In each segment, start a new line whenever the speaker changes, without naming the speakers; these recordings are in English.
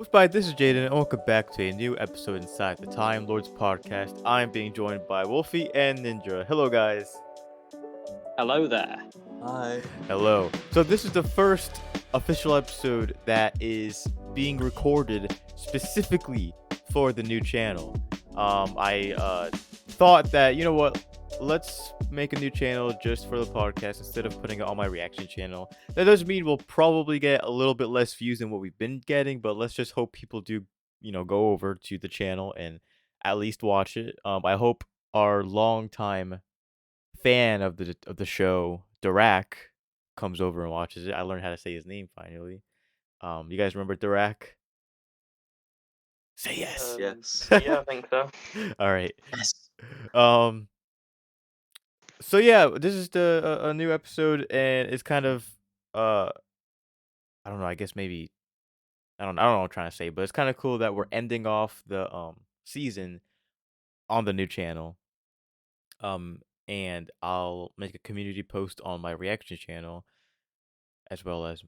What's by? This is Jayden, and welcome back to a new episode inside the Time Lords podcast. I'm being joined by Wolifee and Nindra. Hello, guys.
Hello there.
Hi.
Hello. So this is the first official episode that is being recorded specifically for the new channel. I thought that, you know what, let's make a new channel just for the podcast instead of putting it on my reaction channel. That does mean we'll probably get a little bit less views than what we've been getting, but let's just hope people do, go over to the channel and at least watch it. I hope our longtime fan of the show, Dirac, comes over and watches it. I learned how to say his name finally. You guys remember Dirac? Say yes.
Yes.
Yeah, I think so.
All right.
Yes.
So yeah, this is a new episode, and it's kind of I don't know. I guess maybe I don't know what I'm trying to say, but it's kind of cool that we're ending off the season on the new channel. And I'll make a community post on my reaction channel as well as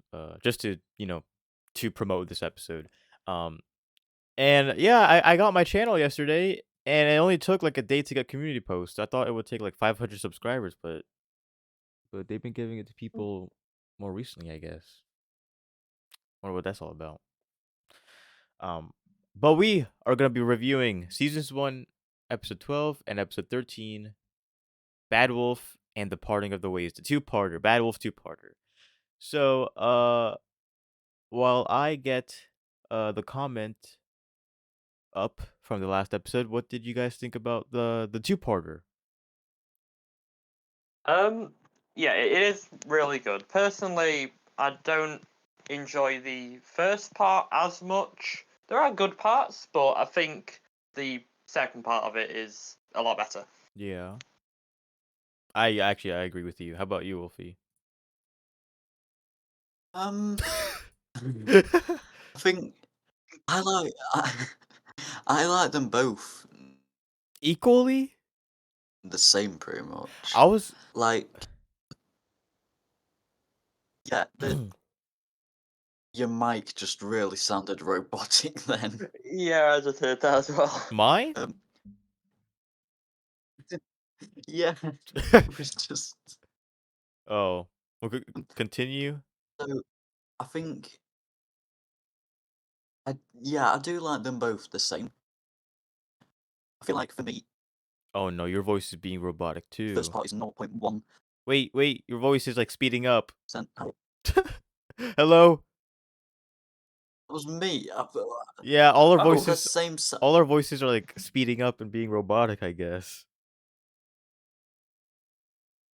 just to to promote this episode. And yeah, I got my channel yesterday, and it only took like a day to get community posts. I thought it would take like 500 subscribers, but they've been giving it to people more recently, I guess. Wonder what that's all about. But we are gonna be reviewing seasons 1, episode 12, and episode 13, Bad Wolf and the Parting of the Ways, the two-parter, Bad Wolf two-parter. So, while I get the comment up from the last episode, what did you guys think about the two-parter?
Yeah, it is really good. Personally, I don't enjoy the first part as much. There are good parts, but I think the second part of it is a lot better.
Yeah. I agree with you. How about you, Wolfie?
I think I like them both
Equally?
the same pretty much.
I was
Like, yeah, your mic just really sounded robotic then.
Yeah, I just heard that as well.
mine?
Yeah, it was just.
Oh. Well, continue.
So I think I do like them both the same. I feel like for me,
Oh no, your voice is being robotic too.
first part is 0.1%.
Wait, your voice is like speeding up.
Oh,
Hello?
that was me.
Yeah, all our
the
voices
same.
all our voices are like speeding up and being robotic, I guess.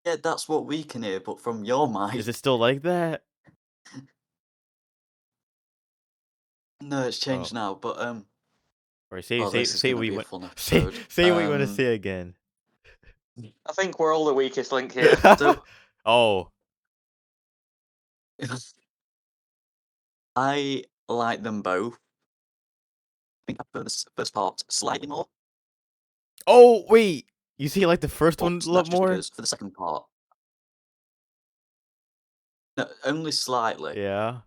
Yeah, that's what we can hear, but from your mic.
Is it still like that?
No, it's changed now, but
Or
this is
say
gonna
what
be
you
a
want.
fun
Say
episode.
what you want to say again.
I think we're all the weakest link here.
So
Oh,
I like them both. I think I prefer the first part slightly more,
oh wait, you see like the first one a
but
lot
that's just
more?
because for the second part, no, only slightly,
Yeah.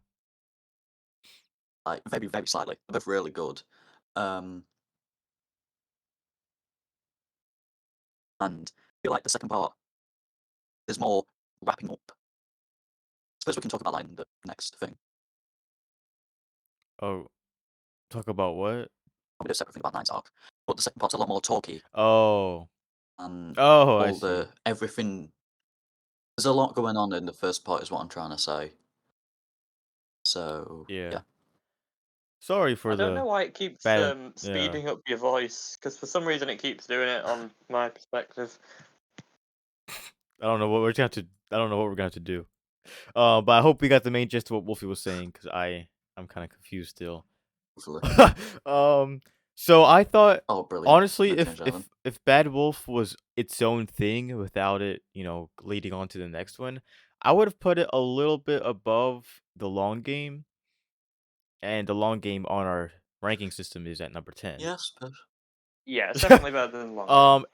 like very, very slightly. They're both really good. And I feel like the second part, there's more wrapping up. I suppose we can talk about that in the next thing.
Oh, talk about what?
I'll do a separate thing about Nine's arc, but the second part's a lot more talky.
Oh.
And
Oh, I
all
see.
the everything. There's a lot going on in the first part, is what I'm trying to say. So
Yeah. Sorry for
I don't know
the
why it keeps
bad.
speeding up your voice, because for some reason it keeps doing it on my perspective.
I don't know what we're gonna have to. I don't know what we're gonna have to do. But I hope we got the main gist of what Wolfie was saying, because I'm kind of confused still.
hopefully.
So I thought,
Oh, brilliant!
honestly,
No
if
change, Alan.
if Bad Wolf was its own thing without it, leading on to the next one, I would have put it a little bit above the long game, and the long game on our ranking system is at number 10.
Yes,
Yeah, it's definitely better than long.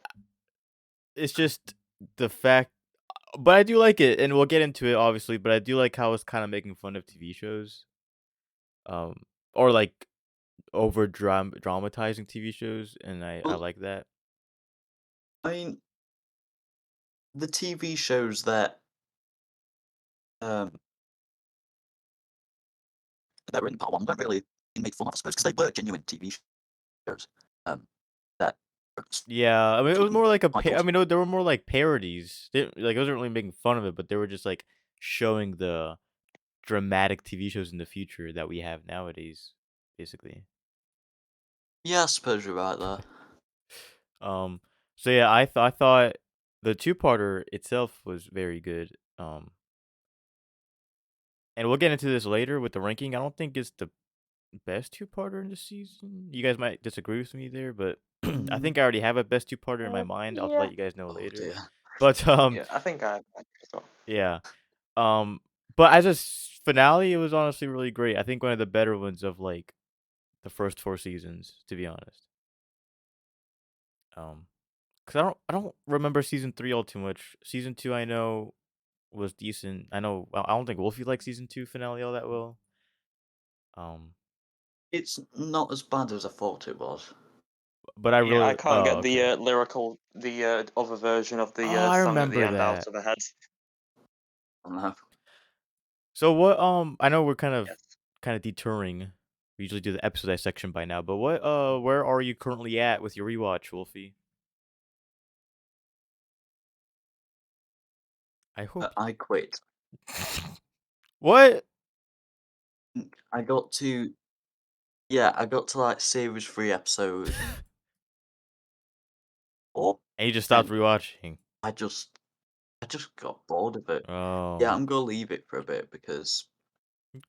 It's just the fact, but I do like it, and we'll get into it obviously. But I do like how it's kind of making fun of TV shows, or like over dramatizing TV shows, and I
Well,
like that.
I mean, the TV shows um that were in part one weren't really being made fun of, I suppose, because they were genuine TV shows. That were
Yeah, I mean, it was
looking
more like a
quite good.
I mean, they were more like parodies. Like, I wasn't really making fun of it, but they were just like showing the dramatic TV shows in the future that we have nowadays, basically.
Yeah, I suppose you're right there.
Um, so yeah, I thought the two-parter itself was very good. And we'll get into this later with the ranking. I don't think it's the best two-parter in the season. You guys might disagree with me there, but I
Mm,
think I already have a best two-parter in my mind. I'll
Yeah.
let you guys know
oh
later.
dear.
But
Yeah, I think I as well.
yeah. But as a finale, it was honestly really great. I think one of the better ones of like the first four seasons, to be honest. Cause I don't remember season three all too much. Season two, I know, was decent. I know I don't think Wolfie liked season two finale all that well. Um,
It's not as bad as I thought it was.
but I
Yeah, I
really
can't get the
okay.
the other version of
Oh,
the
I
song at the
remember
end out
that.
of my head.
I don't know.
So what? I know we're
Yes.
kind of detouring. We usually do the episode dissection by now, but what? Where are you currently at with your rewatch, Wolfie? I hope.
I quit.
What?
I got to Yeah, I got to like series 3 episode 4,
And you just stopped
and
rewatching.
I just I just got bored of it. Yeah,
Oh,
I'm gonna leave it for a bit because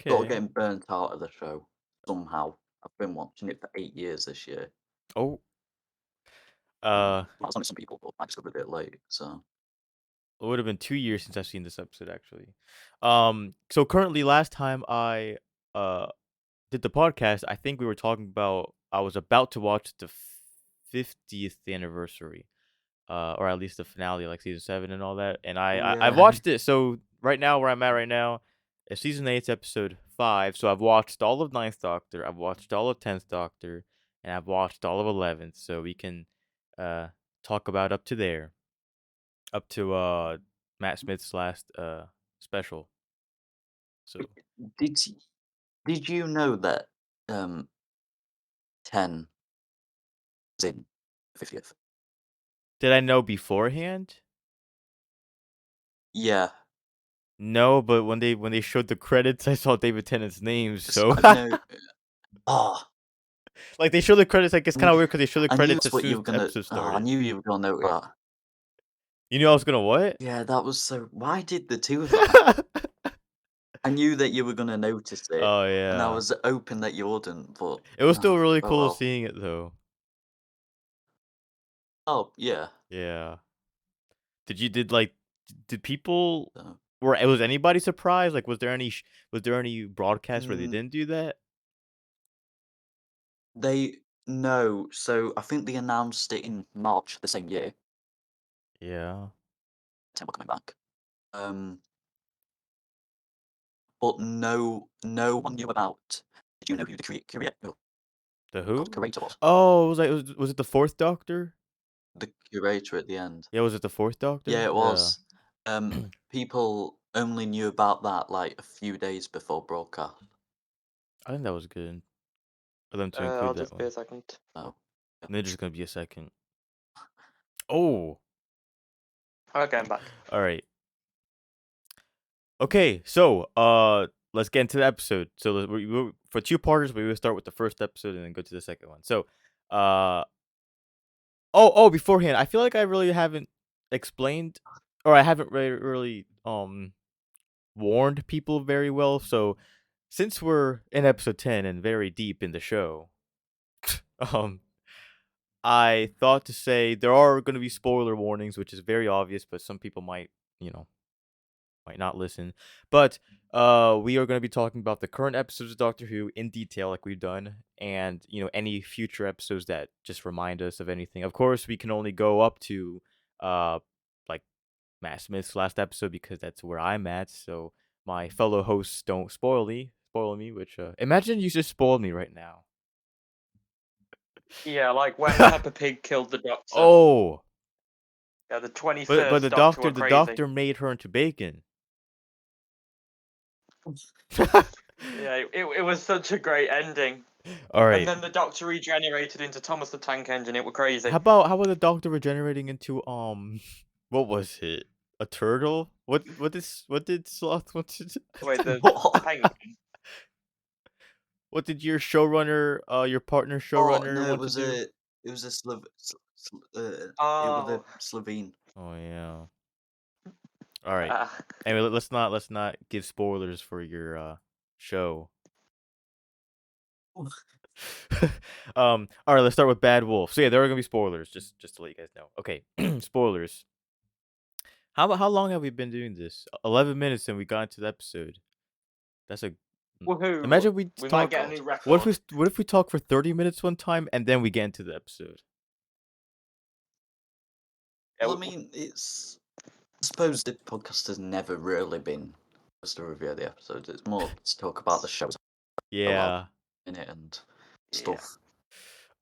sort of
okay.
getting burnt out of the show somehow. I've been watching it for 8 years this year.
Oh,
Well, it's only some people, but I discovered it late, so
it would have been 2 years since I've seen this episode actually. So currently, last time I uh did the podcast, I think we were talking about I was about to watch the 50th anniversary, or at least the finale, like season seven and all that. And
oh
I've
yeah.
watched it. So right now, where I'm at right now, is season eight's episode 5. So I've watched all of Ninth Doctor, I've watched all of 10th Doctor, and I've watched all of 11th. So we can uh talk about up to there, up to Matt Smith's last special. So
Did y- did you know that um 10 is in 50th?
did I know beforehand?
Yeah.
No, but when they showed the credits, I saw David Tennant's name.
'Cause
So
I know oh,
like they show the credits, like it's
I
kind
knew
of weird because they show the
I knew
credits
that's
as
what
soon
you
as
were
the
gonna
episode
I
started.
knew you were gonna note that.
You knew I was gonna what?
Yeah, that was so why did the two of them? I knew that you were gonna notice it,
Oh
and I
yeah,
was hoping that you wouldn't, but
it was still really
oh
cool
well.
seeing it though.
Oh yeah.
Yeah. Did like did people
So,
was anybody surprised? Like was there any broadcasts where they
mm,
didn't do that?
they no, so I think they announced it in March the same year.
Yeah.
Tim were coming back. Um, but no one knew about. Did you know who the
The who?
curator was?
Oh, was it the fourth Doctor?
The curator at the end.
Yeah, was it the fourth
Yeah,
Doctor?
it
Yeah.
was. People only knew about that like a few days before broadcast.
I think that was good for them to
I'll
include that
just be a
one.
second.
So yeah.
Ninja's gonna be a second. Oh,
Okay, I'm back.
all right. Okay, so let's get into the episode. So for two parters, we will start with the first episode and then go to the second one. So, uh, beforehand, I feel like I really haven't explained, or I haven't really warned people very well. So, since we're in episode 10 and very deep in the show, um, I thought to say there are going to be spoiler warnings, which is very obvious, but some people you know, might not listen. But we are going to be talking about the current episodes of Doctor Who in detail, like we've done, and any future episodes that just remind us of anything. Of course, we can only go up to like Matt Smith's last episode because that's where I'm at. So my fellow hosts don't spoil me. Which imagine you just spoiled me right now.
Yeah, like when Peppa Pig killed the Doctor.
Oh,
Yeah, the
but
21st
the
Doctor
doctor
were crazy.
made her into bacon.
Yeah, it was such a great ending.
All
And
right.
then the Doctor regenerated into Thomas the Tank Engine. It were crazy.
How about the doctor regenerating into what was it? A turtle? What did sloth
Wait, the
What?
penguin.
what did your showrunner your partner
Oh
showrunner
no,
want to do?
it was a it was a
Oh,
Slovene.
Oh yeah. All right.
uh,
Anyway, let's not give spoilers for your show. All right, let's start with Bad Wolf. So yeah, there are gonna be spoilers, just to let you guys know. Okay, spoilers. How long have we been doing this? 11 minutes and we got into the episode. That's a
woohoo!
imagine we
We might
talk.
get a new
What
record.
if we talk for 30 minutes one time and then we get into the episode?
Yeah,
Well, I mean, it's. I suppose the podcast has never really been just to review the episodes. It's more to talk about the shows
Yeah.
in it and
yeah.
stuff.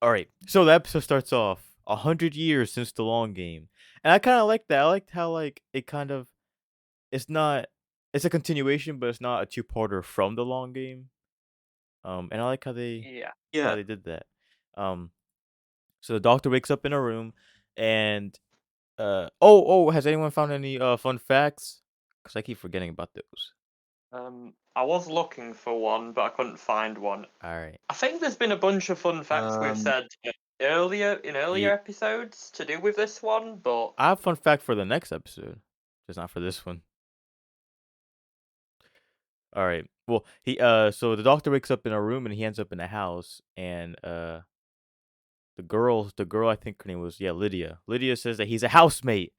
All right. So the episode starts off 100 years since the long game, and I kind of like that. I liked how like it kind of it's not it's a continuation, but it's not a two-parter from the long game. And I like
Yeah.
Yeah.
how they did that. Um, so the doctor wakes up in a room, and has anyone found any fun facts? Because I keep forgetting about those.
I was looking for one, but I couldn't find one.
All right.
I think there's been a bunch of fun facts we've said earlier
Ye-
episodes to do with this one, but
I have a fun fact for the next episode, just not for this one. All right. Well, so the doctor wakes up in a room and he ends up in a house, and the girl, I think her name was, yeah, Lydia. Lydia says that he's a housemate.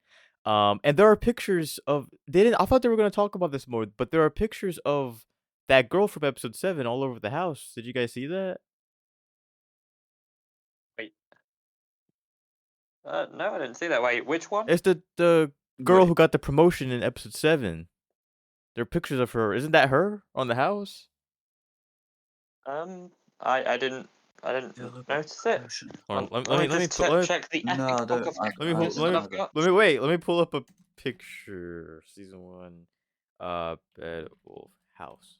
And there are pictures of they didn't. I thought they were gonna talk about this more, but there are pictures of that girl from episode 7 all over the house. Did you guys see that?
wait. No, I didn't see that. Wait, which one?
It's the girl
Wait,
who got the promotion in episode 7. There are pictures of her. Isn't that her on the house?
I didn't notice it.
Ocean.
Hold on,
Let me just check the
No,
epic
I
book
don't.
of
let me
characters that
I
I've
don't.
got.
let me wait. Let me pull up a picture. Season 1, Bed Wolf House.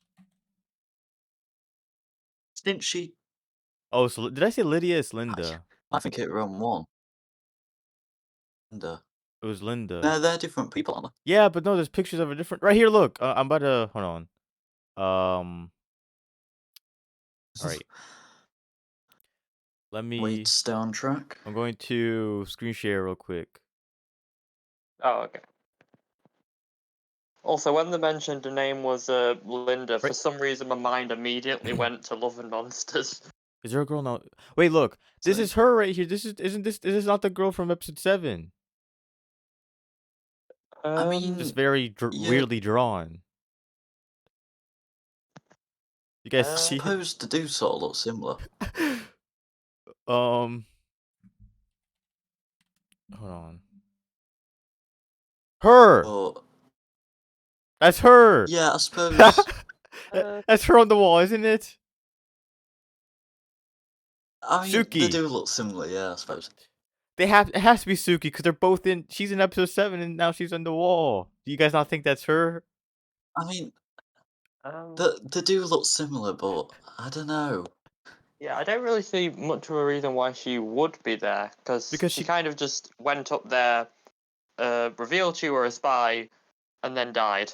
Didn't she?
Oh, so did I say Lydia? It's Linda.
I think it were on one. And,
It was Linda.
no, they're different people, aren't
Yeah, but no, there's pictures of a different. Right here, look. I'm about to hold on.
they?
All right. Let
Wait,
me.
stay on track.
I'm going to screen share real quick.
Oh, okay. Also, when they mentioned the name was Linda, for
Right.
some reason my mind immediately went to Love and Monsters.
Is there a girl now? Wait, look. This
So-
is her right here. This is not the girl from episode 7.
I mean,
Just very
yeah,
weirdly drawn. You guys
Uh,
see it?
supposed to do sort of look similar.
Hold on. Her.
But
That's her.
yeah, I suppose.
That's her on the wall, isn't it?
I mean, they
Suki.
do look similar. Yeah, I suppose.
It has to be Suki because they're both in. She's in episode 7 and now she's on the wall. Do you guys not think that's her?
I mean,
um,
they do look similar, but I don't know.
yeah, I don't really see much of a reason why she would be there, because
Because
she
she.
kind of just went up there, revealed she were a spy, and then died.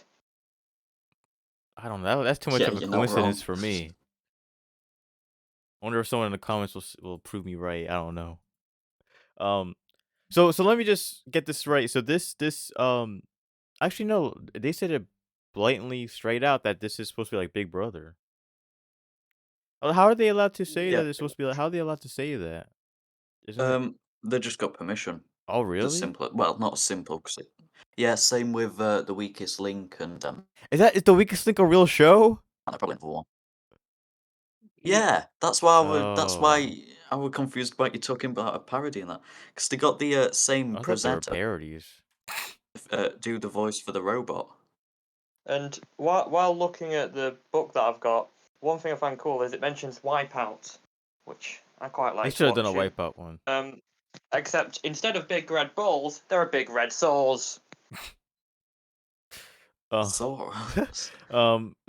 I don't know. That's too much
Yeah,
of a
you're not
coincidence
wrong.
for me. I wonder if someone in the comments will prove me right. I don't know. So let me just get this right. So this actually no, they said it blatantly straight out that this is supposed to be like Big Brother. How are they allowed to say
Yeah.
that it's supposed to be like? How are they allowed to say that? Isn't it?
They just got permission.
Oh
The
really?
simple. Well, not simple, because yeah, same with the weakest link and
Is the Weakest Link a real show?
probably another one. Yeah, that's why
Oh,
I was confused about you talking about a parody and that, because they got the same
I thought they were
presenter
parodies.
do the voice for the robot.
And while looking at the book that I've got, one thing I find cool is it mentions Wipeout. which I quite
They
like
should have done a
watching.
Wipeout one.
Except instead of big red balls, there are big red sores.
Soros.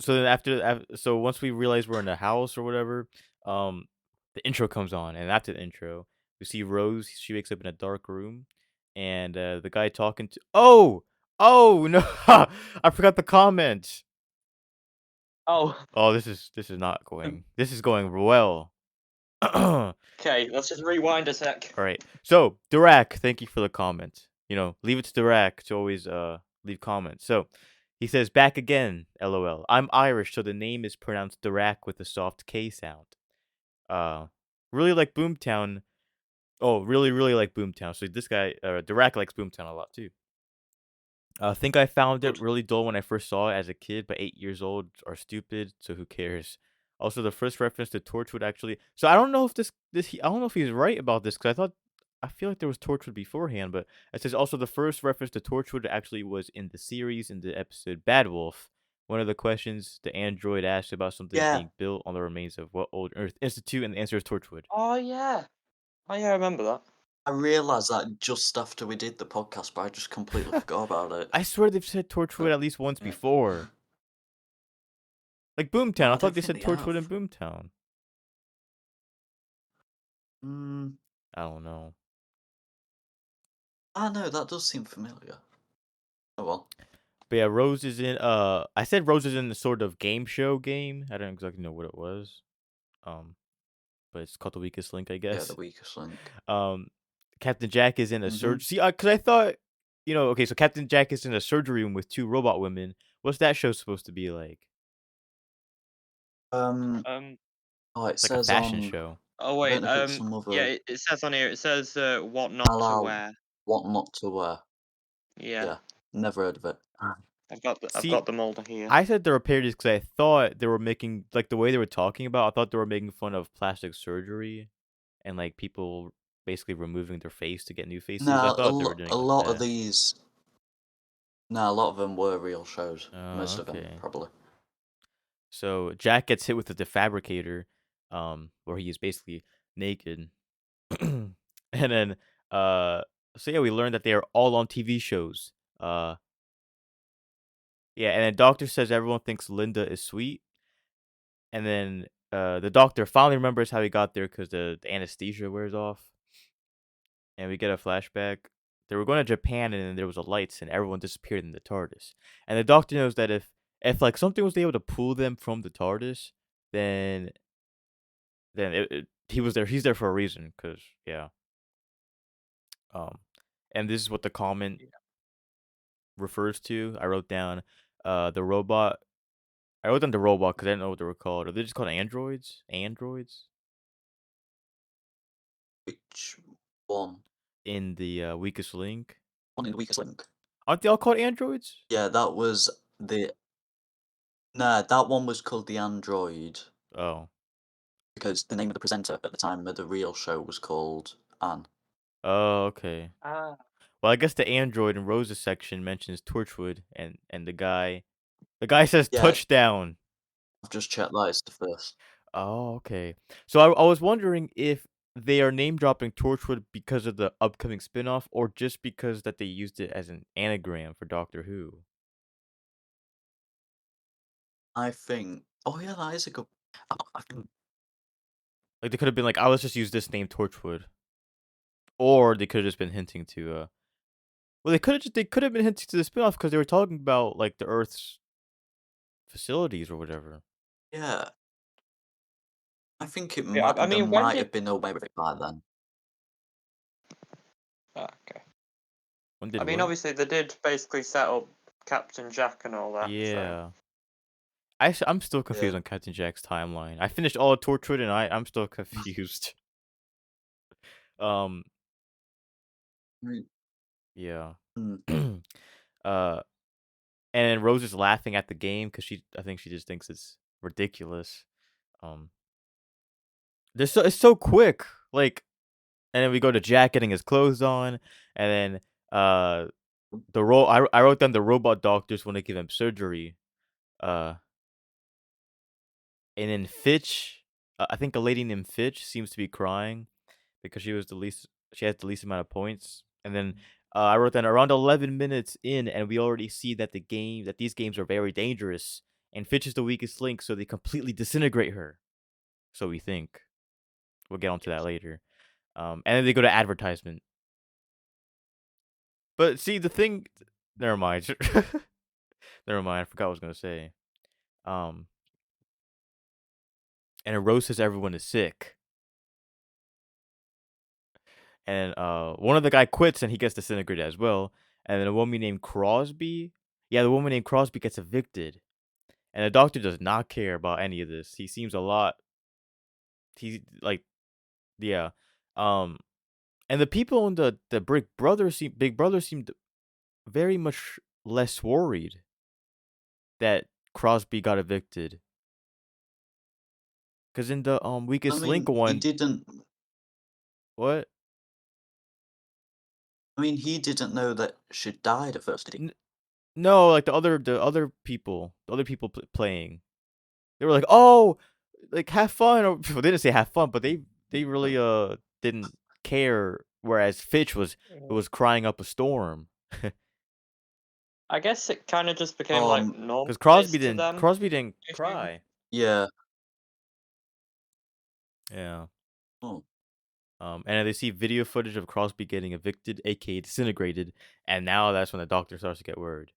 So then so once we realize we're in a house or whatever, the intro comes on, and after the intro, we see Rose. She wakes up in a dark room, and the guy talking to. Oh no! I forgot the comment.
Oh,
Oh, this is not going. This is going well. All
okay. Let's just rewind a sec.
right. So Dirac, thank you for the comment. Leave it to Dirac to always leave comments. So he says back again. LOL. I'm Irish, so the name is pronounced Dirac with a soft K sound. Uh, really like Boomtown. Oh, really, really like Boomtown. So this guy, Dirac likes Boomtown a lot too. I think I found it
Good.
really dull when I first saw it as a kid, but 8 years old are stupid, so who cares? Also, the first reference to Torchwood actually. So I don't know if I don't know if he's right about this because I feel like there was Torchwood beforehand, but it says also the first reference to Torchwood actually was in the series in the episode Bad Wolf. One of the questions the android asked about something
Yeah,
being built on the remains of what old Earth Institute, and the answer is Torchwood.
Oh yeah. Oh yeah, I remember that.
I realised that just after we did the podcast, but I just completely forgot about it.
I swear they've said Torchwood at least once
Yeah.
before. Like Boomtown,
No,
I
I
thought
don't
they
think
said
they
Torchwood in
have.
Boomtown.
Mm,
I don't know.
no, that does seem familiar. Oh well.
But yeah, Rose is in I said Rose is in the sort of game show game. I don't exactly know what it was. But it's called The Weakest Link, I
Yeah,
guess.
the weakest link.
Um Captain Jack is in a
Mhm.
surgery. See, cuz I thought, okay, so Captain Jack is in a surgery room with two robot women. What's that show supposed to be like?
Oh, it
It's like a
says
fashion
on.
show.
Oh
I
wait.
don't know if it's some
Yeah,
other.
it says on here. It says what not to
Allow
wear.
what not to wear.
Yeah,
Yeah, never heard of it.
I've
See,
got them all here.
I said they were parodies because I thought they were making, like, the way they were talking about. I thought they were making fun of plastic surgery and like people basically removing their face to get new faces. I
No,
thought they were doing
a
it like
lot of
that.
these. No, a lot of them were real shows.
Oh,
Most of them,
okay.
probably.
So Jack gets hit with the defabricator, where he is basically naked, and then so yeah, we learned that they are all on TV shows. Yeah, and then Doctor says everyone thinks Linda is sweet, and then the Doctor finally remembers how he got there because the anesthesia wears off, and we get a flashback. They were going to Japan, and then there was a lights, and everyone disappeared in the TARDIS. And the Doctor knows that if like something was able to pull them from the TARDIS, then he was there. He's there for a reason, cause yeah. Um, and this is what the comment refers to. I wrote down, the robot. I wrote down the robot because I didn't know what they were called. Are they just called androids? Androids
Which one?
in the weakest link.
One in the weakest link.
Aren't they all called androids?
Yeah, that was the. Nah, that one was called the Android
Oh.
because the name of the presenter at the time of the real show was called Anne.
Oh, okay.
Ah.
Well, I guess the android in Rose's section mentions Torchwood, and the guy says
Yeah.
touchdown.
I've just checked that. It's the first.
Oh, okay. So I was wondering if they are name dropping Torchwood because of the upcoming spin-off or just because that they used it as an anagram for Doctor Who.
I think. Oh yeah, that is a good. I think.
Like they could have been like, "Oh, let's just use this name Torchwood." Or they could have just been hinting to well, they could have been hinting to the spin-off because they were talking about like the Earth's facilities or whatever.
Yeah, I think it
Yeah,
might.
I
They
mean, when
might
did?
have been away with it by then.
Okay.
When did
I mean,
what?
obviously they did basically set up Captain Jack and all that. So.
Yeah. I'm still confused
Yeah.
on Captain Jack's timeline. I finished all of Torchwood and I'm still confused. Um,
Right.
yeah.
Mm.
uh, and then Rose is laughing at the game because I think she just thinks it's ridiculous. Um, it's so quick. Like, and then we go to Jack getting his clothes on, and then I wrote down the robot doctors want to give him surgery. Uh, and then Fitch, I think a lady named Fitch seems to be crying because she was the least. She has the least amount of points. And then I wrote down around 11 minutes in, and we already see that these games are very dangerous, and Fitch is the weakest link, so they completely disintegrate her. So we think. We'll get onto that later. And then they go to advertisement. But see, the thing. Never mind. Never mind. I forgot what I was gonna say. Um, and Rose says everyone is sick. And one of the guy quits and he gets disintegrated as well. And then a woman named Crosby, the woman named Crosby gets evicted. And the doctor does not care about any of this. He seems a lot. He's like, yeah. Um, and the people in the Big Brother seemed very much less worried that Crosby got evicted. Cause in the
I
weakest
mean,
link
he
one,
didn't.
what?
I mean, he didn't know that she died at first, did he?
No, like the other people, playing. They were like, "Oh, like have fun." Or well, they didn't say have fun, but they really didn't care. Whereas Fitch was crying up a storm
I guess it kind of just became like
because
normalized to them.
Crosby didn't
I think.
cry.
Yeah.
Yeah.
Oh.
And they see video footage of Crosby getting evicted, aka disintegrated, and now that's when the doctor starts to get worried.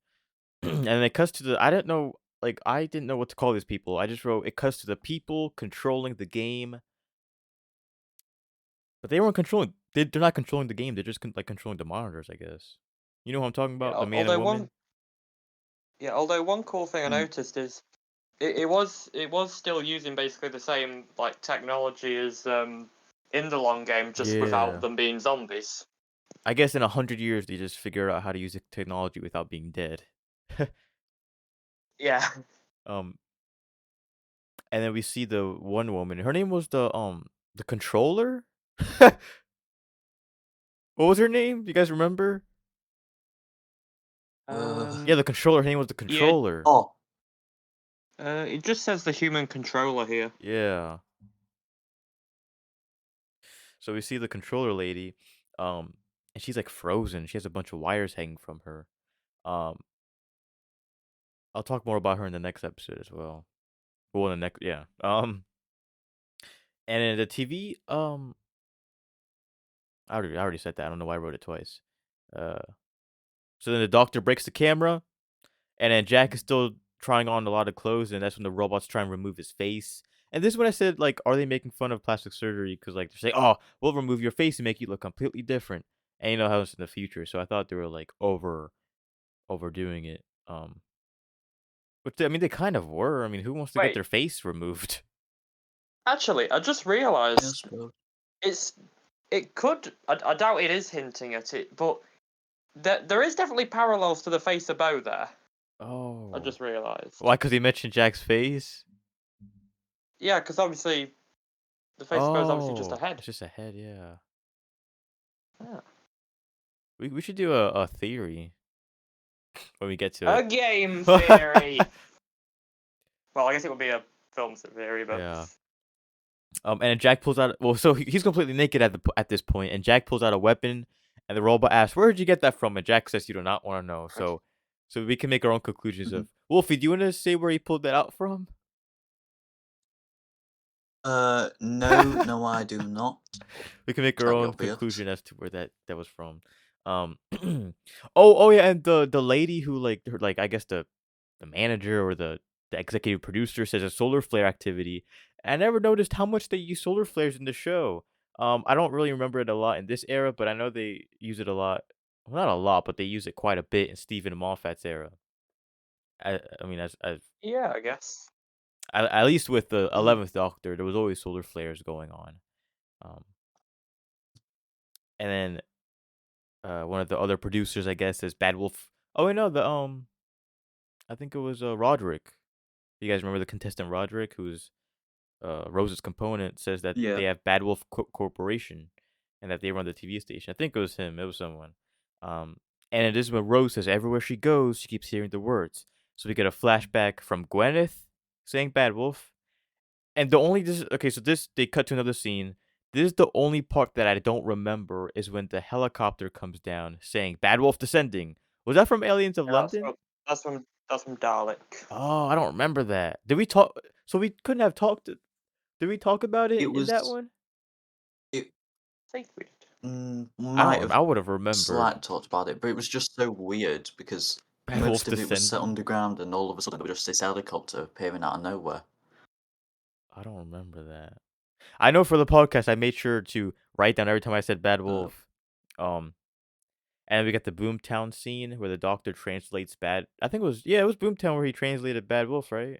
And then it cuts to the I didn't know what to call these people. I just wrote it cuts to the people controlling the game. But they weren't controlling. They're not controlling the game. They're just controlling the monitors, I guess. You know what I'm talking
Yeah,
about? The man and woman.
although one cool thing I
Mm.
noticed is it was still using basically the same like technology as in the long game, just
Yeah.
without them being zombies.
I guess in 100 years they just figure out how to use the technology without being dead.
Yeah.
And then we see the one woman. Her name was the controller. What was her name? You guys remember? Yeah, the controller. Her name was the controller.
Oh.
It just says the human controller here.
Yeah. So we see the controller lady, and she's like frozen. She has a bunch of wires hanging from her. Um, I'll talk more about her in the next episode as well. Well, in the next, yeah. And in the TV, I already said that. I don't know why I wrote it twice. Uh, so then the doctor breaks the camera, and then Jack is still trying on a lot of clothes, and that's when the robots try and remove his face. And this is when I said, like, are they making fun of plastic surgery? Because like they're saying, oh, we'll remove your face and make you look completely different. And you know how it's in the future. So I thought they were like overdoing it. Which I mean they kind of were. I mean, who wants to get
Wait.
their face removed?
Actually, I just
Yeah, I
realised
suppose.
it could. I doubt it is hinting at it, but there is definitely parallels to the face of Bo there.
Oh.
I just realised.
Why? Because he mentioned Jack's face?
Yeah, because obviously the face of Bo is obviously just a head.
It's just a head, yeah.
Yeah.
We should do a theory when we get to
A
it.
game theory. Well, I guess it would be a film theory, but
Yeah. And Jack pulls out. Well, so he's completely naked at this point, and Jack pulls out a weapon, and the robot asks, "Where did you get that from?" And Jack says, "You do not want to know." So we can make our own conclusions of. Wolfie, do you want to say where he pulled that out from?
No, I do not.
We can make our
Tell me
own
obvious.
conclusion as to where that was from. Oh yeah, and the lady who I guess the manager or the executive producer says a solar flare activity. I never noticed how much they use solar flares in the show. I don't really remember it a lot in this era, but I know they use it a lot. Well, not a lot, but they use it quite a bit in Stephen Moffat's era. I mean, as
yeah, I guess.
at least with the 11th Doctor, there was always solar flares going on. And then one of the other producers, I guess, is Bad Wolf. Oh wait, no, I think it was Roderick. You guys remember the contestant Roderick, who's Rose's component, says that
Yeah.
they have Bad Wolf Corporation, and that they run the TV station. I think it was him. It was someone. And it is when Rose says everywhere she goes, she keeps hearing the words. So we get a flashback from Gwyneth saying Bad Wolf, And the only this okay, so this they cut to another scene. This is the only part that I don't remember is when the helicopter comes down saying "Bad Wolf descending." Was that from Aliens of
Yeah, that's
London?
from that's from Dalek.
Oh, I don't remember that. Did we talk? So we couldn't have talked. Did we talk about it
It
in that
was
one?
it
I think we did.
I don't
might
remember.
have
I would have remembered
slight talked about it, but it was just so weird because
Bad Wolf
most of it was set
descending.
underground, and all of a sudden there was just this helicopter appearing out of nowhere.
I don't remember that. I know for the podcast, I made sure to write down every time I said Bad
Uh,
Wolf. And we got the Boomtown scene where the doctor translates bad. I think it was it was Boomtown where he translated Bad Wolf, right?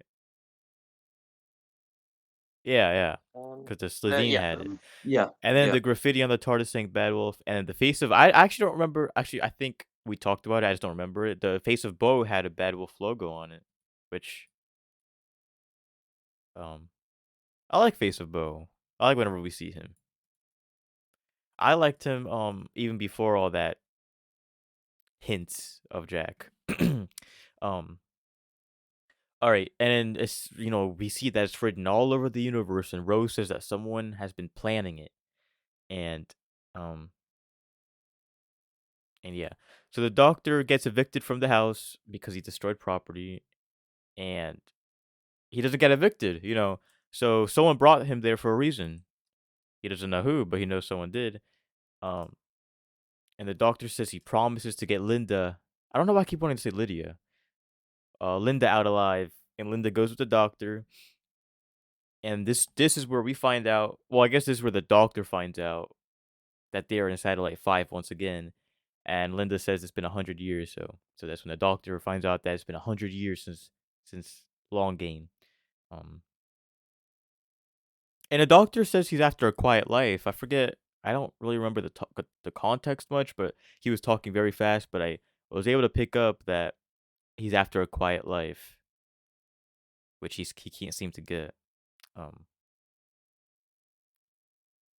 Yeah, yeah,
Um,
because the Slitheen
yeah.
had it.
yeah,
And then
yeah.
the graffiti on the TARDIS saying Bad Wolf, and the face of I actually don't remember. Actually, I think we talked about it. I just don't remember it. The face of Bo had a Bad Wolf logo on it, which um I like face of Bo. I like whenever we see him. I liked him even before all that hints of Jack. um all right, and then it's we see that it's written all over the universe, and Rose says that someone has been planning it, and um and yeah, so the doctor gets evicted from the house because he destroyed property, and he doesn't get evicted. So someone brought him there for a reason. He doesn't know who, but he knows someone did. Um, and the doctor says he promises to get Linda. I don't know why I keep wanting to say Lydia. Linda out alive, and Linda goes with the doctor. And this is where we find out. Well, I guess this is where the doctor finds out that they are in Satellite 5 once again. And Linda says it's been 100 years. So that's when the doctor finds out that it's been 100 years since Long Game. Um, and the doctor says he's after a quiet life. I forget. I don't really remember the context much, but he was talking very fast. But I was able to pick up that he's after a quiet life, which he can't seem to get. Um,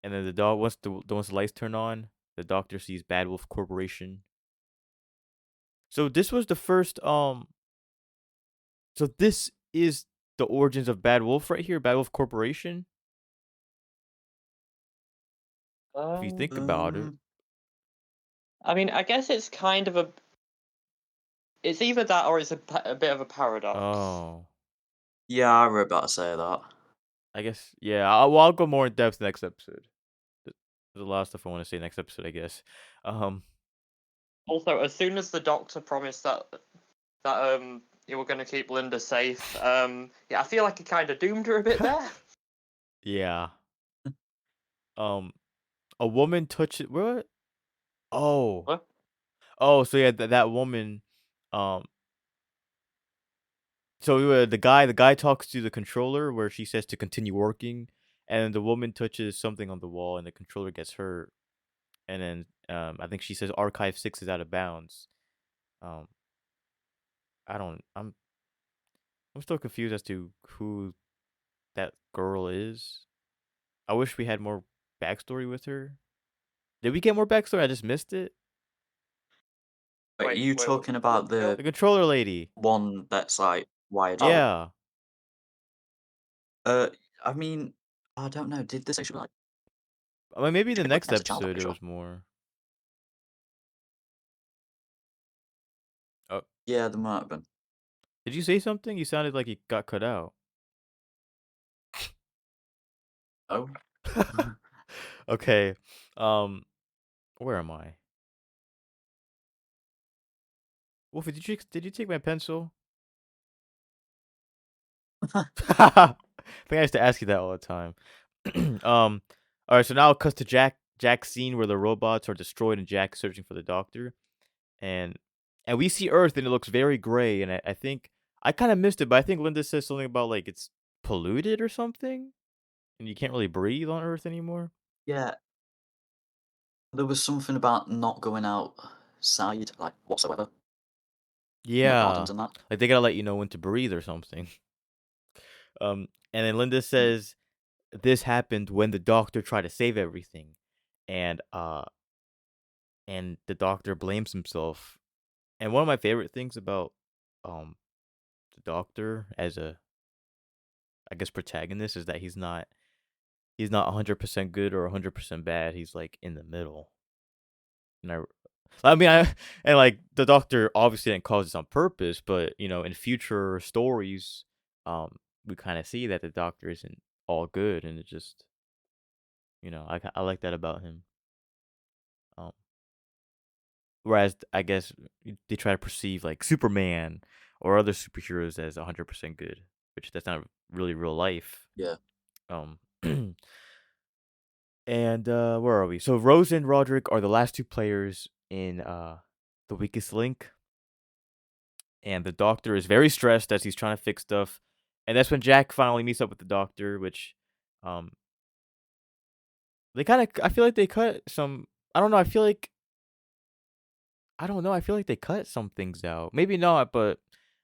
and then the dog once the lights turn on, the doctor sees Bad Wolf Corporation. So this was the first. So this is the origins of Bad Wolf right here, Bad Wolf Corporation. If you think about it.
Um,
I mean, I guess it's kind of it's either that or it's a bit of a paradox.
Oh,
yeah, I were about to say that.
I guess yeah. I'll go more in depth next episode. There's a lot of stuff I want to say next episode, I guess. Um,
Also, as soon as the doctor promised that you were going to keep Linda safe, yeah, I feel like he kind of doomed her a bit there.
yeah. Um, a woman touches what? Oh,
What?
oh. So yeah, that woman. Um, so the guy talks to the controller where she says to continue working, and the woman touches something on the wall, and the controller gets hurt, and then I think she says Archive 6 is out of bounds. Um, I don't. I'm still confused as to who that girl is. I wish we had more backstory with her. Did we get more backstory? I just missed it.
Wait, are
Wait,
you
wait,
talking about
what girl?
the
The controller lady.
one that's like wired
Oh,
shut?
Yeah.
Uh, I mean, I don't know. Did this actually like
I mean, maybe the
triggered
next
as a child? I'm
episode
pretty
it
sure.
was more. Oh,
Yeah, there might have been.
did you say something? You sounded like you got cut out.
Oh,
Okay. Um, where am I? Wolfie, did you take my pencil? I think I used to ask you that all the time. um, all right. So now it cuts to Jack's scene where the robots are destroyed and Jack is searching for the doctor, and and we see Earth and it looks very gray. And I think I kind of missed it, but I think Linda says something about like it's polluted or something, and you can't really breathe on Earth anymore.
yeah. There was something about not going outside, like whatsoever, near
Yeah,
gardens and that.
like they gotta let you know when to breathe or something. And then Linda
Mm.
says this happened when the doctor tried to save everything, and the doctor blames himself. And one of my favorite things about um the doctor as I guess protagonist is that he's not 100% good or 100% bad. He's like in the middle. And I mean, and like the Doctor obviously didn't cause this on purpose, but in future stories, we kind of see that the Doctor isn't all good, and it just, I like that about him. Um, Whereas I guess they try to perceive like Superman or other superheroes as 100% good, which that's not really real life.
Yeah.
Um, and where are we? So Rose and Roderick are the last two players in the weakest link, and the Doctor is very stressed as he's trying to fix stuff, and that's when Jack finally meets up with the Doctor, which um they kind of I feel like they cut some. I don't know. I don't know. I feel like they cut some things out. Maybe not, but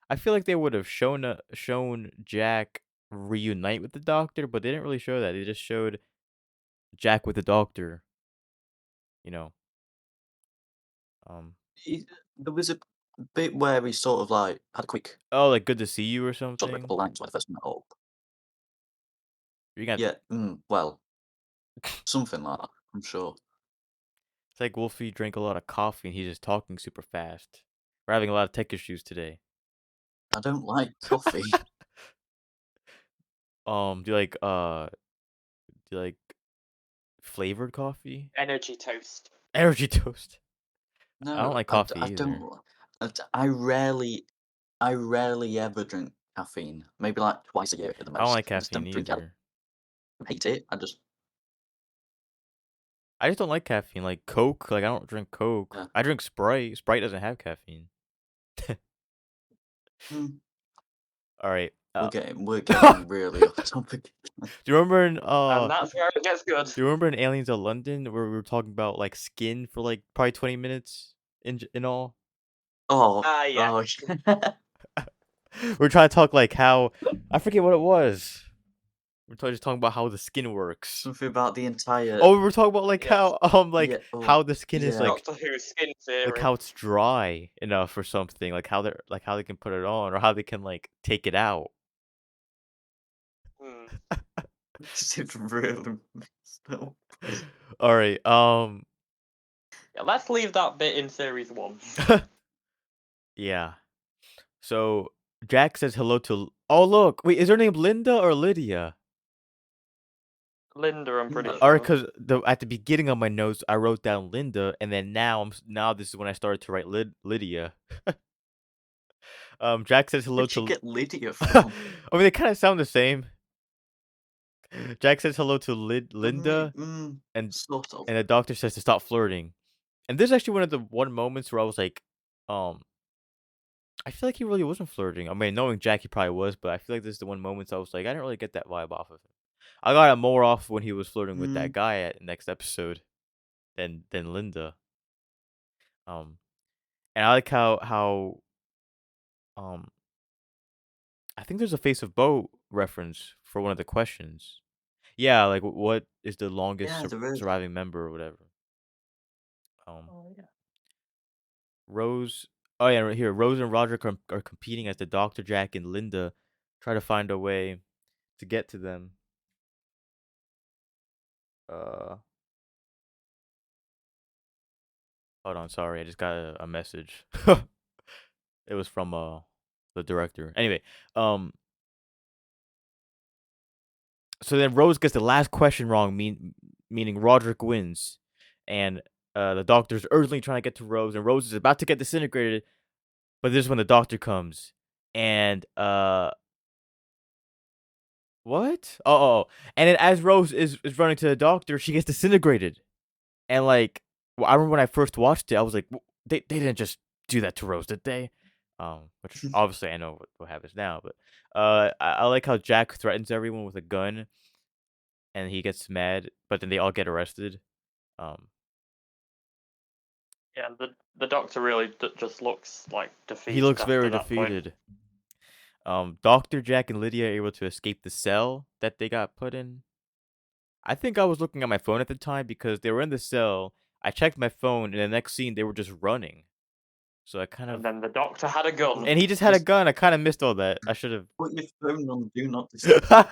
I feel like they would have shown Jack reunite with the Doctor, but they didn't really show that. They just showed Jack with the Doctor. You know. Um.
There was a bit where he sort of like had a quick
Oh, like good to see you or
sort of a
something.
couple lines when they first met up.
You got.
Yeah. Well, something like that. I'm sure.
It's like Wolfie drank a lot of coffee and he's just talking super fast. We're having a lot of tech issues today.
I don't like coffee.
Do you like flavored coffee?
Energy toast.
Energy toast. I don't
No,
like
I,
coffee
I
either.
don't. I rarely ever drink caffeine. Maybe like twice a year at the
I don't
most.
like
I just
caffeine
don't drink it.
either.
I hate it.
I just don't like caffeine. Like Coke, like I don't drink Coke.
Yeah.
I drink Sprite. Sprite doesn't have caffeine.
Mm,
All right.
we're getting really off topic.
Do you remember in
And that's where it gets good.
Do you remember in Aliens of London where we were talking about like skin for like probably 20 minutes in all?
Oh,
Yeah.
oh,
We're trying to talk like how I forget what it was. Just talking about how the skin works.
something about the entire.
Oh, we were talking about like
Yes.
how
Yeah,
how the skin is
yeah.
like
Doctor Who skin theory.
like how it's dry enough or something, like how they can put it on or how they can like take it out.
This is really messed up.
All right.
Yeah, let's leave that bit in series 1.
Yeah. So Jack says hello to. Oh look, wait, is her name Linda or Lydia?
Linda, I'm pretty
Linda.
sure.
Or because at the beginning of my notes I wrote down Linda, and then now this is when I started to write Lydia. Jack says hello
Where'd you
to.
get Lydia from?
I mean, they kind of sound the same. Jack says hello to Linda, and
Sort of.
the Doctor says to stop flirting. And this is actually one of the moments where I was like, I feel like he really wasn't flirting. I mean, knowing Jack, he probably was, but I feel like this is the one moment I was like, I didn't really get that vibe off of him. I got it more off when he was flirting with that guy at next episode than Linda. And I like how I think there's a Face of Boat reference for one of the questions. Yeah, like what is the longest
Yeah, there is.
surviving member or whatever.
Yeah.
Rose. Oh yeah, right here. Rose and Roderick are competing as the Doctor, Jack, and Linda try to find a way to get to them. Hold on, sorry, I just got a message. It was from the director. Anyway, so then Rose gets the last question wrong, meaning Roderick wins, and the Doctor's urgently trying to get to Rose, and Rose is about to get disintegrated, but this is when the Doctor comes, and what? Oh, and then as Rose is running to the Doctor, she gets disintegrated, and like, I remember when I first watched it, I was like, they didn't just do that to Rose, did they? Which obviously I know what happens now, but I like how Jack threatens everyone with a gun, and he gets mad, but then they all get arrested.
Yeah, the Doctor really just looks like defeated.
He looks very
after that point.
defeated. Doctor, Jack, and Lydia are able to escape the cell that they got put in. I think I was looking at my phone at the time because they were in the cell. I checked my phone, and the next scene they were just running. So I kind of.
And then the doctor had a gun.
And he just had a gun. I kind of missed all that. I should have.
Put your phone on do not disturb.
I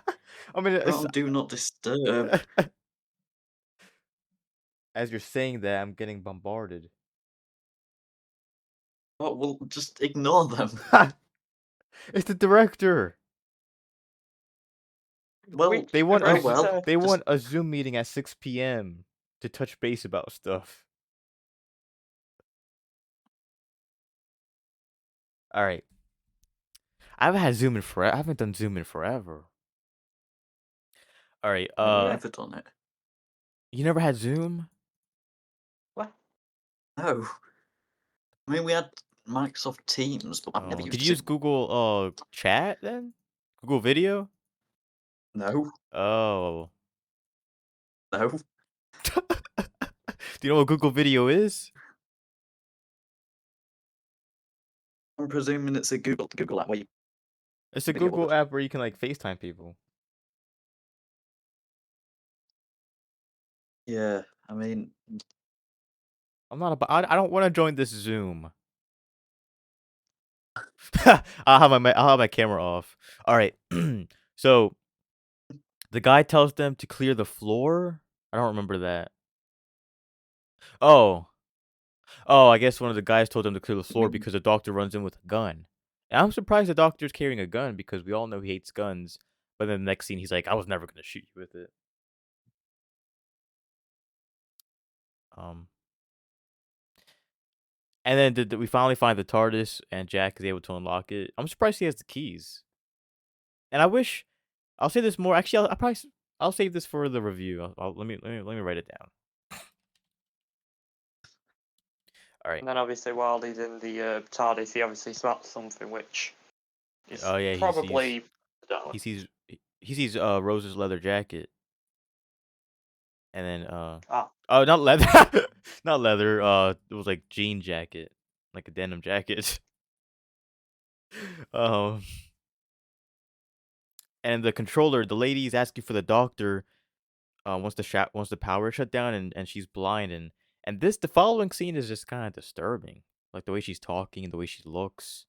mean,
Put it on do not disturb.
as you're saying that, I'm getting bombarded.
Oh, well, just ignore them.
It's the director.
Well,
They want
oh
a,
well.
they
just-
want a Zoom meeting at 6 p.m. to touch base about stuff. All right. I haven't had Zoom in forever. I haven't done Zoom in forever. All right.
I've never done it.
You never had Zoom?
What?
No. I mean, we had Microsoft Teams, but I've never
Oh,
used
did you use
Zoom.
Google Chat then? Google Video?
No.
Oh.
No.
Do you know what Google Video is?
I'm presuming it's a Google app where you
It's a
video
Google
with.
app where you can like FaceTime people.
Yeah, I mean,
I'm not about. I don't want to join this Zoom. I'll have my camera off. All right. So the guy tells them to clear the floor. I don't remember that. Oh, I guess one of the guys told them to clear the floor
mean-
because the doctor runs in with a gun. And I'm surprised the doctor's carrying a gun because we all know he hates guns. But then the next scene, he's like, "I was never gonna shoot you with it." Um, and then we finally find the TARDIS, and Jack is able to unlock it. I'm surprised he has the keys. And I wish I'll say this more. Actually, I'll save this for the review. Let me write it down. All right.
And then obviously while he's in the TARDIS, he obviously spots something which is
Oh yeah,
probably
he sees Rose's leather jacket, and then oh, not leather, not leather. It was like jean jacket, like a denim jacket. um, and the controller, the lady is asking for the doctor. Once the power shut down, and she's blind, and the following scene is just kind of disturbing, like the way she's talking, and the way she looks,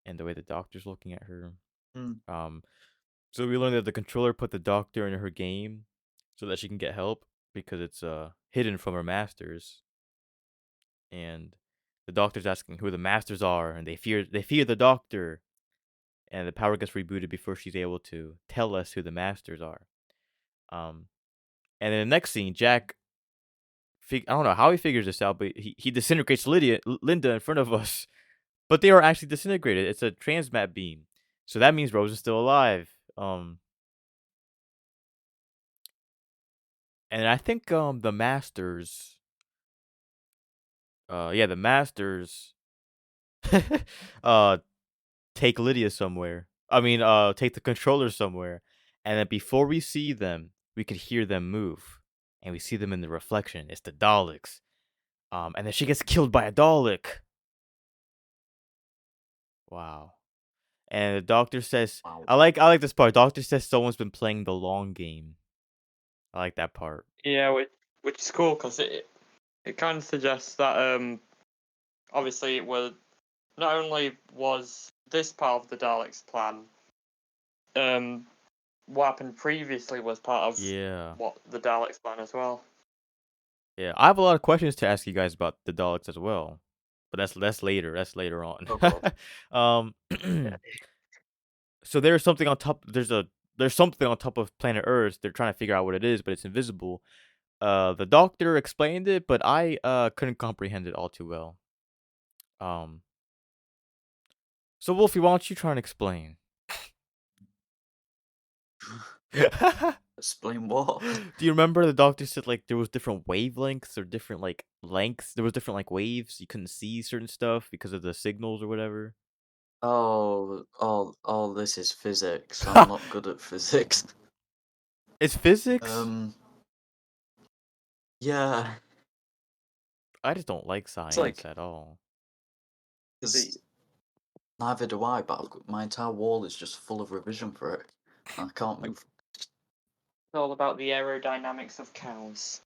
and the way the doctor's looking at her.
Mm.
So we learned that the controller put the doctor in her game so that she can get help because it's hidden from her masters. And the doctor's asking who the masters are, and they fear the doctor. And the power gets rebooted before she's able to tell us who the masters are. And in the next scene, Jack, I don't know how he figures this out, but he disintegrates Linda in front of us. But they are actually disintegrated. It's a transmat beam, so that means Rose is still alive. And I think the masters, the masters, take Lydia somewhere. I mean, take the controller somewhere, and then before we see them, we could hear them move, and we see them in the reflection. It's the Daleks. And then she gets killed by a Dalek. Wow. And the doctor says,
Wow.
I like this part. Doctor says someone's been playing the long game. I like that part.
Yeah, which is cool because it kind of suggests that obviously it was not only was this part of the Daleks' plan, what happened previously was part of what the Daleks' plan as well.
Yeah, I have a lot of questions to ask you guys about the Daleks as well, but that's later. That's later on.
Oh,
So there's something on top. There's something on top of planet Earth. They're trying to figure out what it is, but it's invisible. The doctor explained it, but I couldn't comprehend it all too well. So Wolfie, why don't you try and explain?
Explain what?
Do you remember the doctor said like there was different wavelengths or different like lengths? There was different like waves. You couldn't see certain stuff because of the signals or whatever.
Oh, this is physics. I'm not good at physics.
It's physics?
Yeah.
I just don't like science
like-
at all.
Neither do I, but my entire wall is just full of revision for it. I can't move.
It's all about the aerodynamics of cows.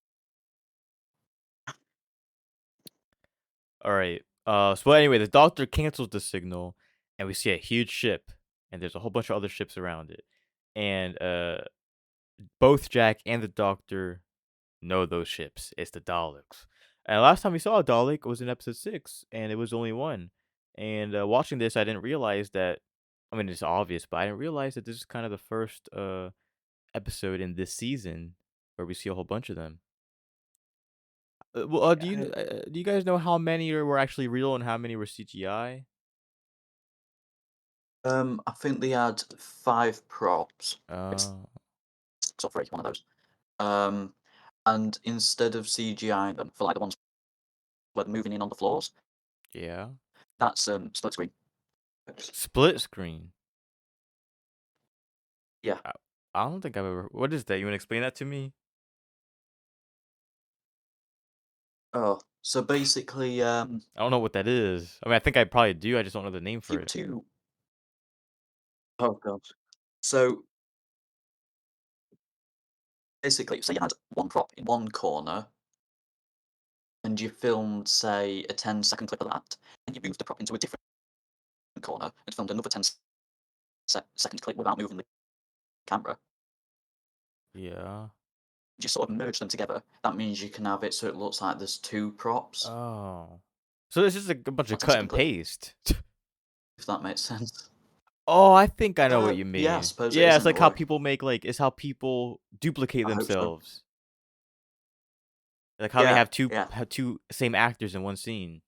All right. So anyway, the doctor cancels the signal, and we see a huge ship, and there's a whole bunch of other ships around it, and both Jack and the doctor know those ships. It's the Daleks. And last time we saw a Dalek was in episode 6, and it was only one. And watching this, I didn't realize that. I mean, it's obvious, but I didn't realize that this is kind of the first episode in this season where we see a whole bunch of them. Do you guys know how many were actually real and how many were CGI?
I think they had 5 props. It's
Uh,
6 or 3, one of those. And instead of CGI them for like the ones where they're moving in on the floors,
yeah.
that's split screen.
Split screen.
Yeah.
I don't think I've ever. What is that? You want to explain that to me?
Oh, so basically,
I don't know what that is. I mean, I think I probably do. I just don't know the name for
you
it.
two. Oh god. So basically, say you had one prop in one corner, and you filmed, say, a 10-second clip of that, and you moved the prop into a different corner and filmed another 10-second clip without moving the camera.
Yeah.
You sort of merge them together. That means you can have it so it looks like there's 2 props.
Oh. So it's just a bunch
A
of cut
10-second
and
clip,
paste.
if that makes sense.
Oh, I think I know what you
Yeah, I
mean.
suppose it
Yeah,
is
it's
in a
like how
way.
people make it's how people duplicate
I hope so.
themselves. Like how they
Yeah,
have two
yeah,
have two same actors in one scene.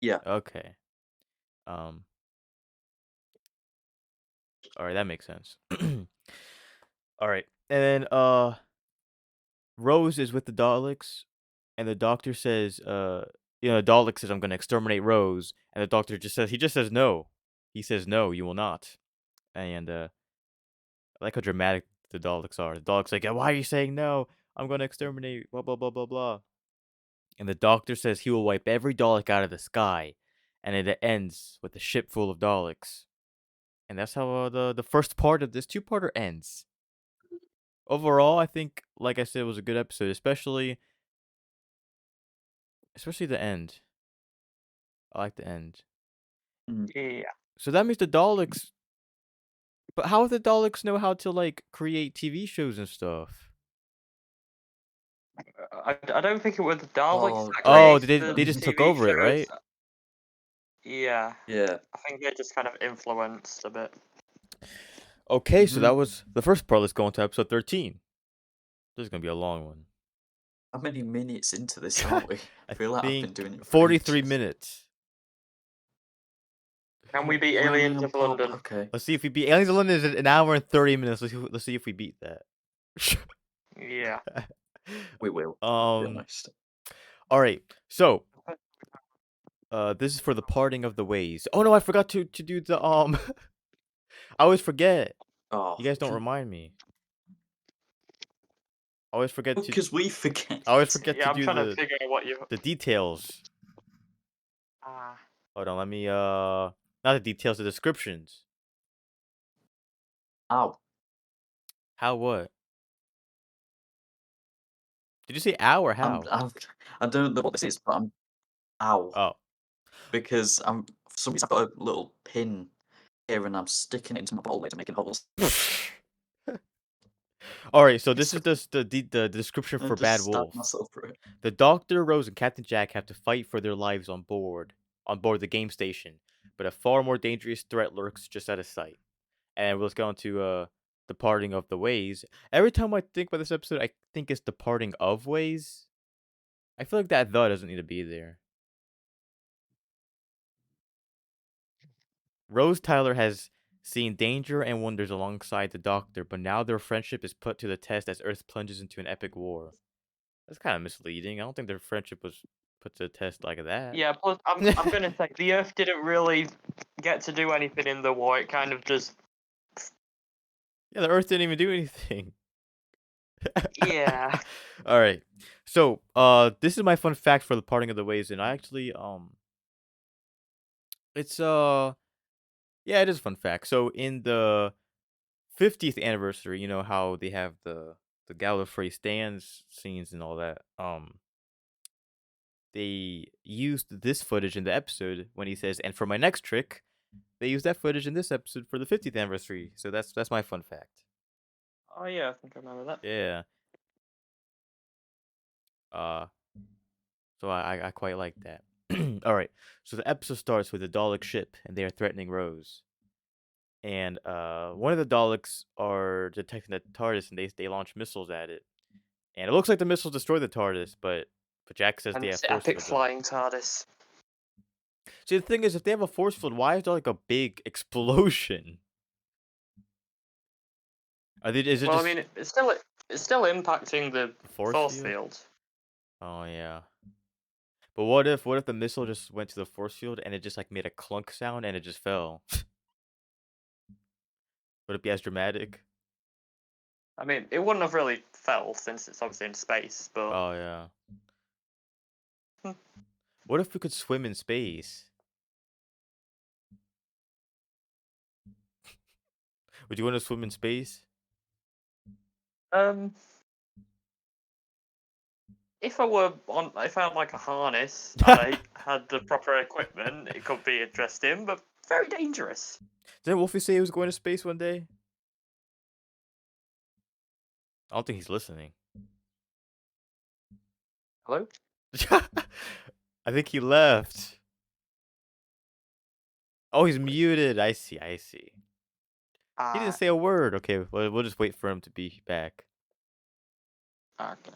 yeah.
Okay. Um. All right, that makes sense. All right, and then Rose is with the Daleks, and the doctor says, Dalek says, "I'm gonna exterminate Rose," and the doctor just says no. He says no, you will not. And I like how dramatic the Daleks are. The Daleks like, why are you saying no? I'm gonna exterminate blah blah blah blah blah. And the doctor says he will wipe every Dalek out of the sky, and it ends with a ship full of Daleks. And that's how the first part of this two-parter ends. Overall, I think, like I said, it was a good episode, especially the end. I like the end.
Mm.
Yeah.
So that means the Daleks. But how would the Daleks know how to like create TV shows and stuff?
I don't think it was the Daleks
Oh,
that
Oh,
created
don't.
they
the
just took
TV
over it,
shows.
right?
Yeah,
Yeah.
I think they just kind of influenced a bit.
Okay, so
Mhm.
that was the first part. Let's go on to episode 13. This is gonna be a long one.
How many minutes into this are we? I
I
feel like I've been
think
doing it for
43
ages.
minutes.
Can we beat
Landing
Aliens
on
of
pop,
London?
okay.
Let's see if we beat Aliens of London is an hour and 30 minutes. Let's see if we beat that.
Yeah.
We will, to be
um
honest.
all right. So, this is for the parting of the ways. Oh no, I forgot to do the I always forget.
Oh,
You guys don't remind me. I always forget to
because we forget.
I always forget
Yeah,
to
I'm
do
trying to figure out what you.
the details.
Ah.
Hold on, let me not the details, the descriptions.
Ow.
How what? Did you say ow or how?
I don't know what this is, but I'm ow.
Oh.
Because for some reason I've got a little pin here and I'm sticking it into my ball later making holes.
All right, so this is the description
I
for Bad
just stabbed
Wolf.
myself through it.
The Doctor, Rose, and Captain Jack have to fight for their lives on board the game station, but a far more dangerous threat lurks just out of sight. And let's go on to the parting of the ways. Every time I think about this episode, I think it's the parting of ways. I feel like that the doesn't need to be there. Rose Tyler has seen danger and wonders alongside the Doctor, but now their friendship is put to the test as Earth plunges into an epic war. That's kind of misleading. I don't think their friendship was put to the test like that.
Yeah. Plus, I'm gonna say the Earth didn't really get to do anything in the war. It kind of just.
Yeah, the Earth didn't even do anything.
Yeah.
All right. So, this is my fun fact for the parting of the ways, and I actually it's yeah, it is a fun fact. So in the 50th anniversary, you know how they have the Gallifrey stands scenes and all that. they used this footage in the episode when he says, "And for my next trick, they used that footage in this episode for the 50th anniversary." So that's my fun fact.
Oh yeah, I think I remember that.
Yeah. Uh, so I quite like that. All right. So the episode starts with the Dalek ship, and they are threatening Rose. And one of the Daleks are detecting the TARDIS, and they launch missiles at it. And it looks like the missiles destroy the TARDIS, but Jack says
And
they have
it's the
force
epic
fields on it.
flying TARDIS.
See, the thing is, if they have a force field, why is there like a big explosion? Is it
Well,
just
I mean, it's still impacting the
force
force
field?
field.
Oh yeah. But what if the missile just went to the force field and it just like made a clunk sound and it just fell? Would it be as dramatic?
I mean, it wouldn't have really fell since it's obviously in space, but
Oh yeah.
Hmm.
What if we could swim in space? Would you want to swim in space?
if I had like a harness and I had the proper equipment, it could be interesting, but very dangerous.
Didn't Wolfie say he was going to space one day? I don't think he's listening.
Hello?
I think he left. Oh, he's muted. I see. He didn't say a word. Okay, we'll just wait for him to be back.
Okay.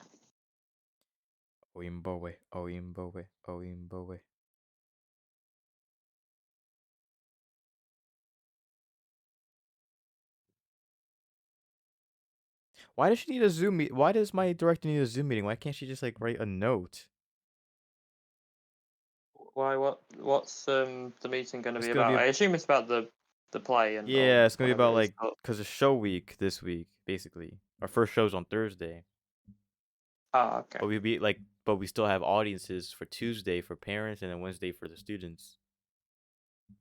Oimbowe, oimbowe, oimbowe. Why does she need a Zoom meet? Why does my director need a Zoom meeting? Why can't she just like write a note?
Why? What's the meeting going to
It's
be
gonna
about?
be
I assume it's about the play and
Yeah, it's gonna be
whatever
about
it is.
like because it's show week this week, basically. Our first show's on Thursday,
Okay.
but we still have audiences for Tuesday for parents and then Wednesday for the students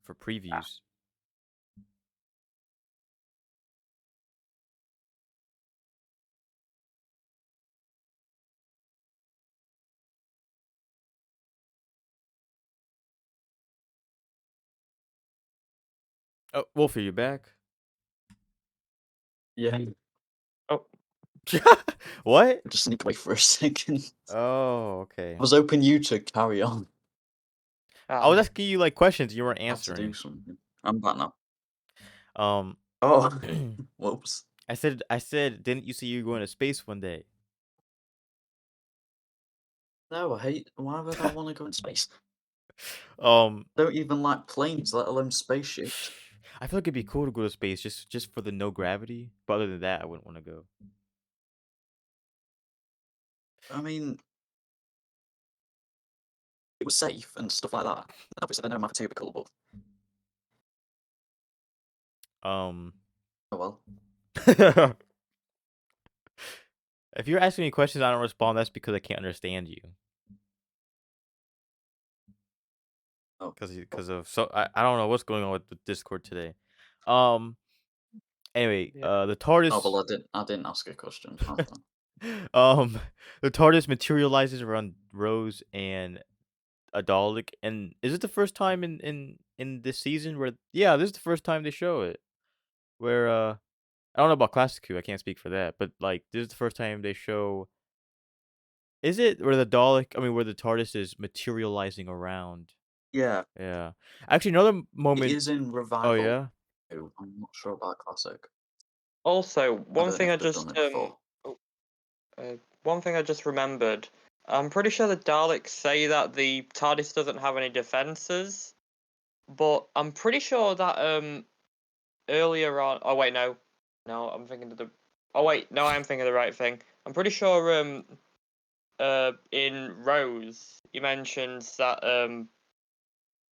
for previews. Oh, Wolfie, you back?
Yeah.
Oh,
What?
Just sneak away for a second.
Oh, okay.
I was hoping you to carry on.
I was asking you like questions, you weren't
I have to do
answering.
something. I'm back now.
Um,
Oh, whoops.
I said, didn't you say you were going to space one day?
No, I hate. Why would I want to go in space?
Um,
Don't even like planes, let alone spaceships.
I feel like it'd be cool to go to space just for the no gravity. But other than that, I wouldn't want to go.
I mean, it was safe and stuff like that. Obviously, they don't have a cubicle, but
Um,
oh well.
if you're asking me questions, I don't respond. That's because I can't understand you.
Oh.
Because of I don't know what's going on with the Discord today. Um. Anyway,
Yeah.
the TARDIS.
Oh well, I didn't ask a question.
The TARDIS materializes around Rose and a Dalek, and is it the first time in this season where? Yeah, this is the first time they show it. Where I don't know about Classic Q. I can't speak for that, but like this is the first time they show. Is it where the Dalek? I mean, where the TARDIS is materializing around?
Yeah,
Yeah. Actually, another
it
moment.
is in
Oh
Revival.
yeah.
too. I'm not sure about Classic.
Also,
I
one
don't
thing
know
I
if they've
just
done it before.
one thing I just remembered. I'm pretty sure the Daleks say that the TARDIS doesn't have any defenses, but I'm pretty sure that earlier on. Oh wait, no, I'm thinking of the. Oh wait, no, I am thinking of the right thing. I'm pretty sure in Rose you mentioned that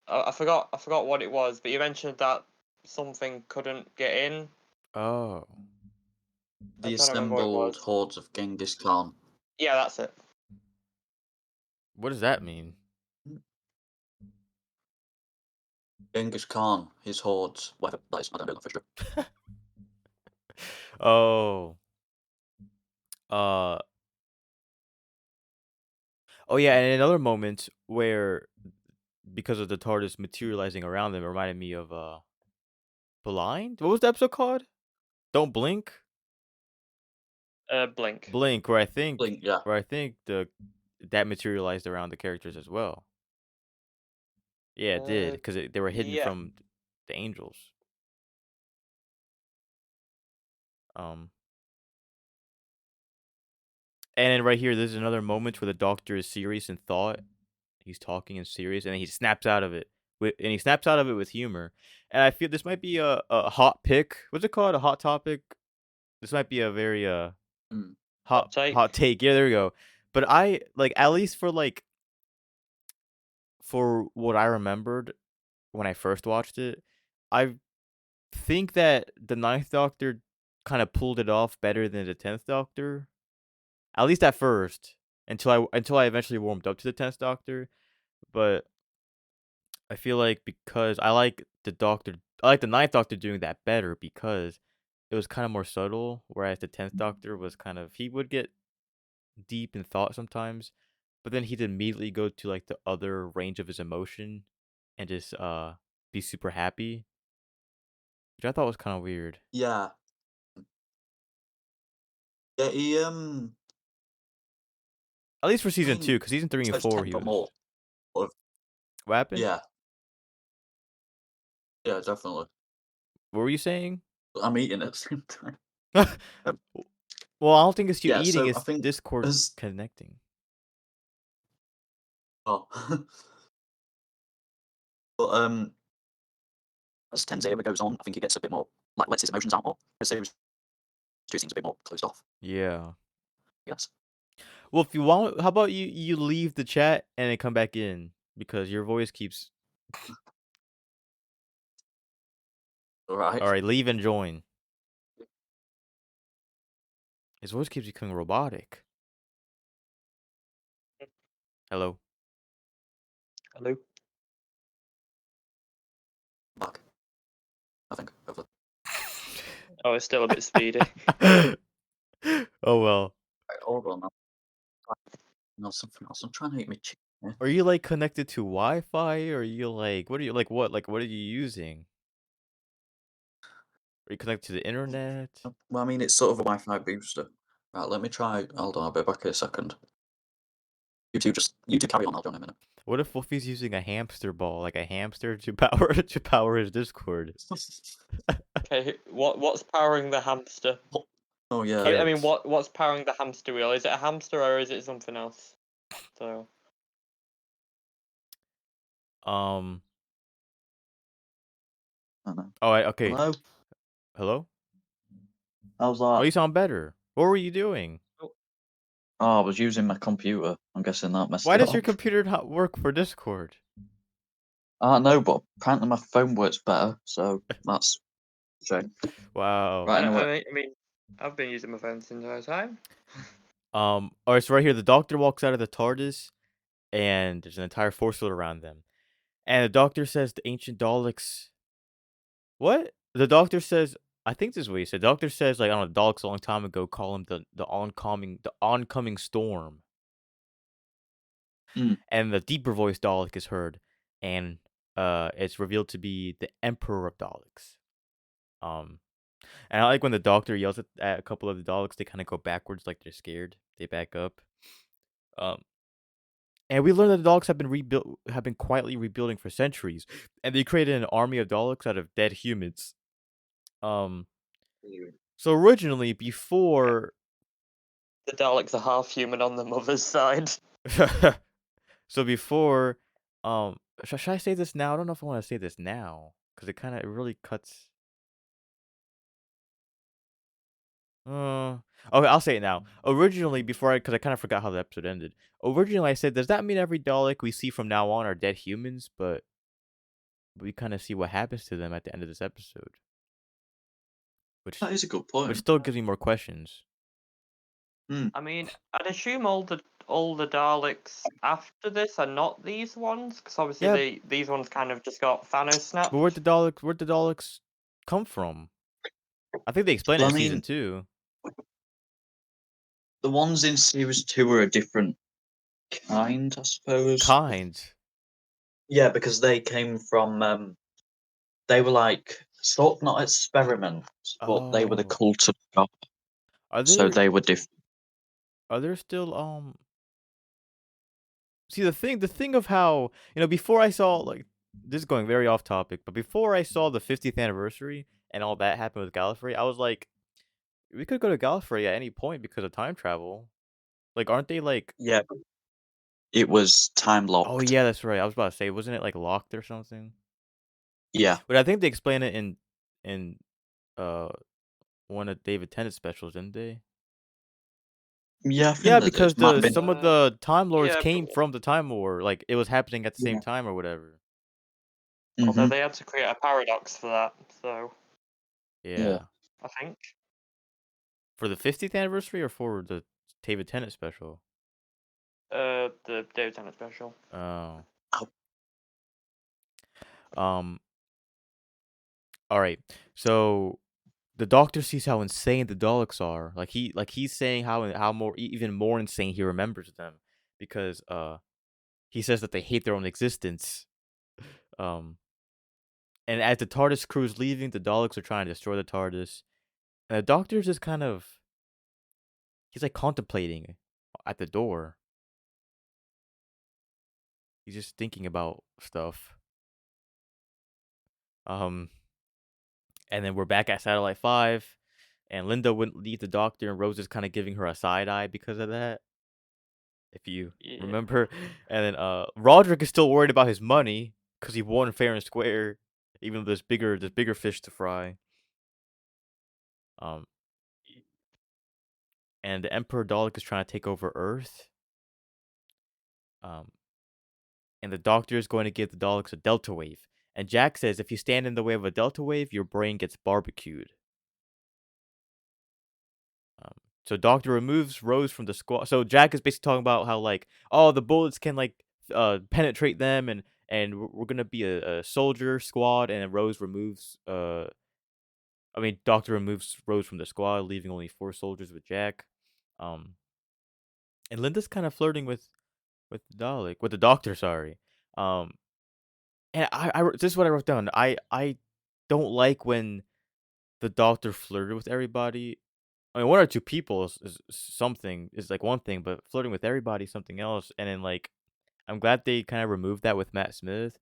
I forgot what it was, but you mentioned that something couldn't get in.
Oh.
I'm
The
trying to remember what it
assembled
was.
hordes of Genghis Khan.
Yeah, that's it.
What does that mean?
Genghis Khan, his hordes, whatever that is, I don't know for sure.
Oh. Uh. Oh yeah, and another moment where because of the TARDIS materializing around them, it reminded me of Blind. What was the episode called? Don't Blink.
Blink.
Blink, where I think
Blink, yeah.
the that materialized around the characters as well. Yeah, it did because they were hidden
Yeah.
from the angels. Um, and then right here, there's another moment where the Doctor is serious in thought. He's talking and serious, and then he snaps out of it. And he snaps out of it with humor. And I feel this might be a hot pick. What's it called? A hot topic. This might be a very
Mm.
hot take. Yeah, there we go. But I like at least for what I remembered when I first watched it, I think that the Ninth Doctor kind of pulled it off better than the 10th Doctor. At least at first, until I eventually warmed up to the 10th Doctor. But I feel like because I like the Ninth Doctor doing that better because it was kind of more subtle, whereas the 10th Doctor was he would get deep in thought sometimes, but then he'd immediately go to like the other range of his emotion and just be super happy, which I thought was kind of weird.
Yeah. Yeah, he
At least for season
I
2,
mean,
because season 3 and
episode
4
10
he
got
was.
more.
What happened?
Yeah. Yeah, definitely.
What were you saying?
I'm eating at the same time.
Well, I don't think it's you
Yeah,
eating;
so I
it's
think
Discord
as
connecting.
oh, but as 10's era goes on, I think he gets a bit more like lets his emotions out more. The series 2 seems a bit more closed off.
Yeah.
Yes.
Well, if you want, how about you leave the chat and then come back in because your voice keeps.
All right.
All right, leave and join. His voice keeps becoming robotic. Hello.
Hello.
Back. I think. Hopefully.
Oh, it's still a bit speedy.
Oh well.
Right, hold on. No, something else. I'm trying to eat my chicken. Yeah.
Are you like connected to Wi-Fi, or are you like what are you like what are you using? Are you connected to the internet?
Well, I mean, it's sort of a Wi-Fi booster. Right, let me try. Hold on, I'll be back in a second. You two carry on. I'll join in a minute.
What if Wolfie's using a hamster ball, like a hamster to power his Discord?
Okay, what's powering the hamster?
Oh yeah.
I mean,
Carrots.
what's powering the hamster wheel? Is it a hamster or is it something else? So
Um.
I know.
Oh, okay.
Hello.
Hello.
How's
Oh, you
that?
sound better. What were you doing?
Oh, I was using my computer. I'm guessing that messed
Why
it
does your
up.
computer not work for Discord?
I don't know, but apparently my phone works better, so that's a shame.
Wow.
Right, anyway.
I mean, I've been using my phone the entire time.
Alright, so right here, the Doctor walks out of the TARDIS, and there's an entire force field around them. And the Doctor says the ancient Daleks. What? The Doctor says. I think this is what he said. The Doctor says, like, I don't know, Daleks a long time ago call him the oncoming storm.
Mm.
And the deeper voice Dalek is heard, and it's revealed to be the Emperor of Daleks. And I like when the Doctor yells at a couple of the Daleks, they kind of go backwards like they're scared. They back up. Um, and we learn that the Daleks have been quietly rebuilding for centuries, and they created an army of Daleks out of dead humans. So originally, before
The Daleks are half human on the mother's side.
so before, should I say this now? I don't know if I want to say this now because it really cuts. Okay, I'll say it now. Originally, because I kind of forgot how the episode ended. Originally, I said, does that mean every Dalek we see from now on are dead humans? But we kind of see what happens to them at the end of this episode, which
That is a good point.
still gives me more questions.
I mean, I'd assume all the Daleks after this are not these ones, because obviously
Yeah.
these ones kind of just got Thanos snapped.
But where'd the Daleks come from? I think they explained it in season 2.
The ones in series 2 are a different Kind, I suppose.
Kind.
Yeah, because they came from. They were like sort of not experiments, but they were the
Oh,
cult of God,
are
so
there
they were different.
are there still see the thing of how before I saw like this is going very off topic, but before I saw the 50th anniversary and all that happened with Gallifrey, I was like, we could go to Gallifrey at any point because of time travel. Like, aren't they like?
Yeah, it was time
Oh
locked.
yeah, that's right. I was about to say, wasn't it like locked or something?
Yeah,
But I think they explain it in uh one of David Tennant's specials, didn't they?
yeah, I
Yeah,
think that
because
it might
the
have been.
some of the Time Lords
Yeah,
came from the Time War, like it was happening at the same
Yeah.
time or whatever.
although
Hmm.
they had to create a paradox for that, so
Yeah.
Yeah.
I think.
For the 50th anniversary or for the David Tennant special?
The David Tennant special.
Oh.
Oh,
Um. All right. So the Doctor sees how insane the Daleks are. He's saying how more even more insane he remembers them because he says that they hate their own existence. Um. And as the TARDIS crew is leaving, the Daleks are trying to destroy the TARDIS. And the Doctor's just kind of he's like contemplating at the door. He's just thinking about stuff. Um. And then we're back at Satellite 5, and Linda wouldn't leave the Doctor, and Rose is kind of giving her a side eye because of that, if you
Yeah.
remember. And then Roderick is still worried about his money because he won fair and square, even though there's bigger fish to fry. Um, and the Emperor Dalek is trying to take over Earth. Um, and the Doctor is going to give the Daleks a Delta Wave. And Jack says if you stand in the way of a Delta Wave, your brain gets barbecued. Um, so Doctor removes Rose from the squad. So Jack is basically talking about how like, oh, the bullets can like penetrate them, and we're gonna be a soldier squad, and then Rose removes Doctor removes Rose from the squad, leaving only 4 soldiers with Jack. Um, and Linda's kind of flirting with the Doctor. Sorry. Um, and this is what I wrote down. I don't like when the Doctor flirted with everybody. I mean, 1 or 2 people is something is like one thing, but flirting with everybody is something else. And then like, I'm glad they kind of removed that with Matt Smith,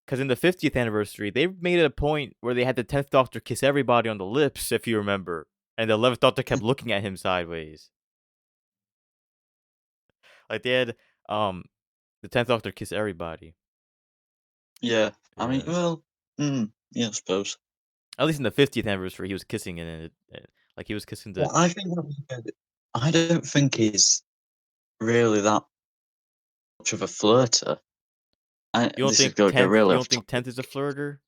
because in the 50th anniversary, they made it a point where they had the 10th Doctor kiss everybody on the lips, if you remember, and the 11th Doctor kept looking at him sideways. Like they had um the 10th Doctor kiss everybody.
yeah. I mean,
Yeah,
well, yeah, I suppose.
at least in the 50th anniversary, he was kissing like he was kissing the.
Well, I think that was I don't think he's really that much of a flirter.
You don't
This is
think
going to go
10th?
really
You
off
don't think
topic.
10th is a flirter?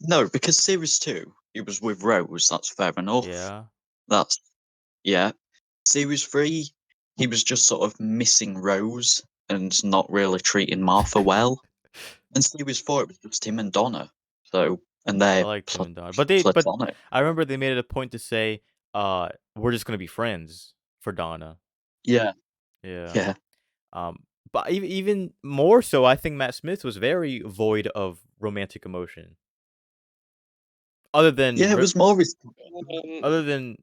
No, because series 2, he was with Rose. That's fair enough.
Yeah.
That's yeah. Series 3, he was just sort of missing Rose and not really treating Martha well. And series 4, it was just him and Donna. So, and
I
they're
liked him and Don, but
platonic.
I remember they made it a point to say, we're just gonna be friends for Donna.
Yeah,
Yeah.
yeah,
Um, but even more so, I think Matt Smith was very void of romantic emotion, other than
yeah. It was more his.
other than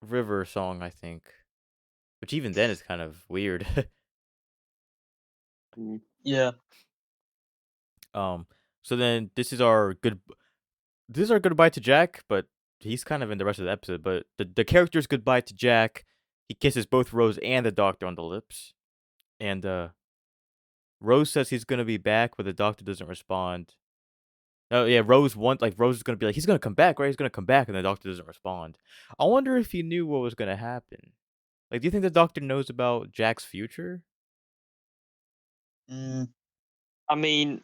River Song, I think, which even then is kind of weird.
Yeah,
um, so then this is our goodbye to Jack, but he's kind of in the rest of the episode. But the character's goodbye to Jack. He kisses both Rose and the Doctor on the lips, and Rose says he's gonna be back, but the Doctor doesn't respond. Oh yeah, Rose is gonna be like, he's gonna come back, right? He's gonna come back, and the Doctor doesn't respond. I wonder if he knew what was gonna happen. Like, do you think the Doctor knows about Jack's future?
mm,
I mean,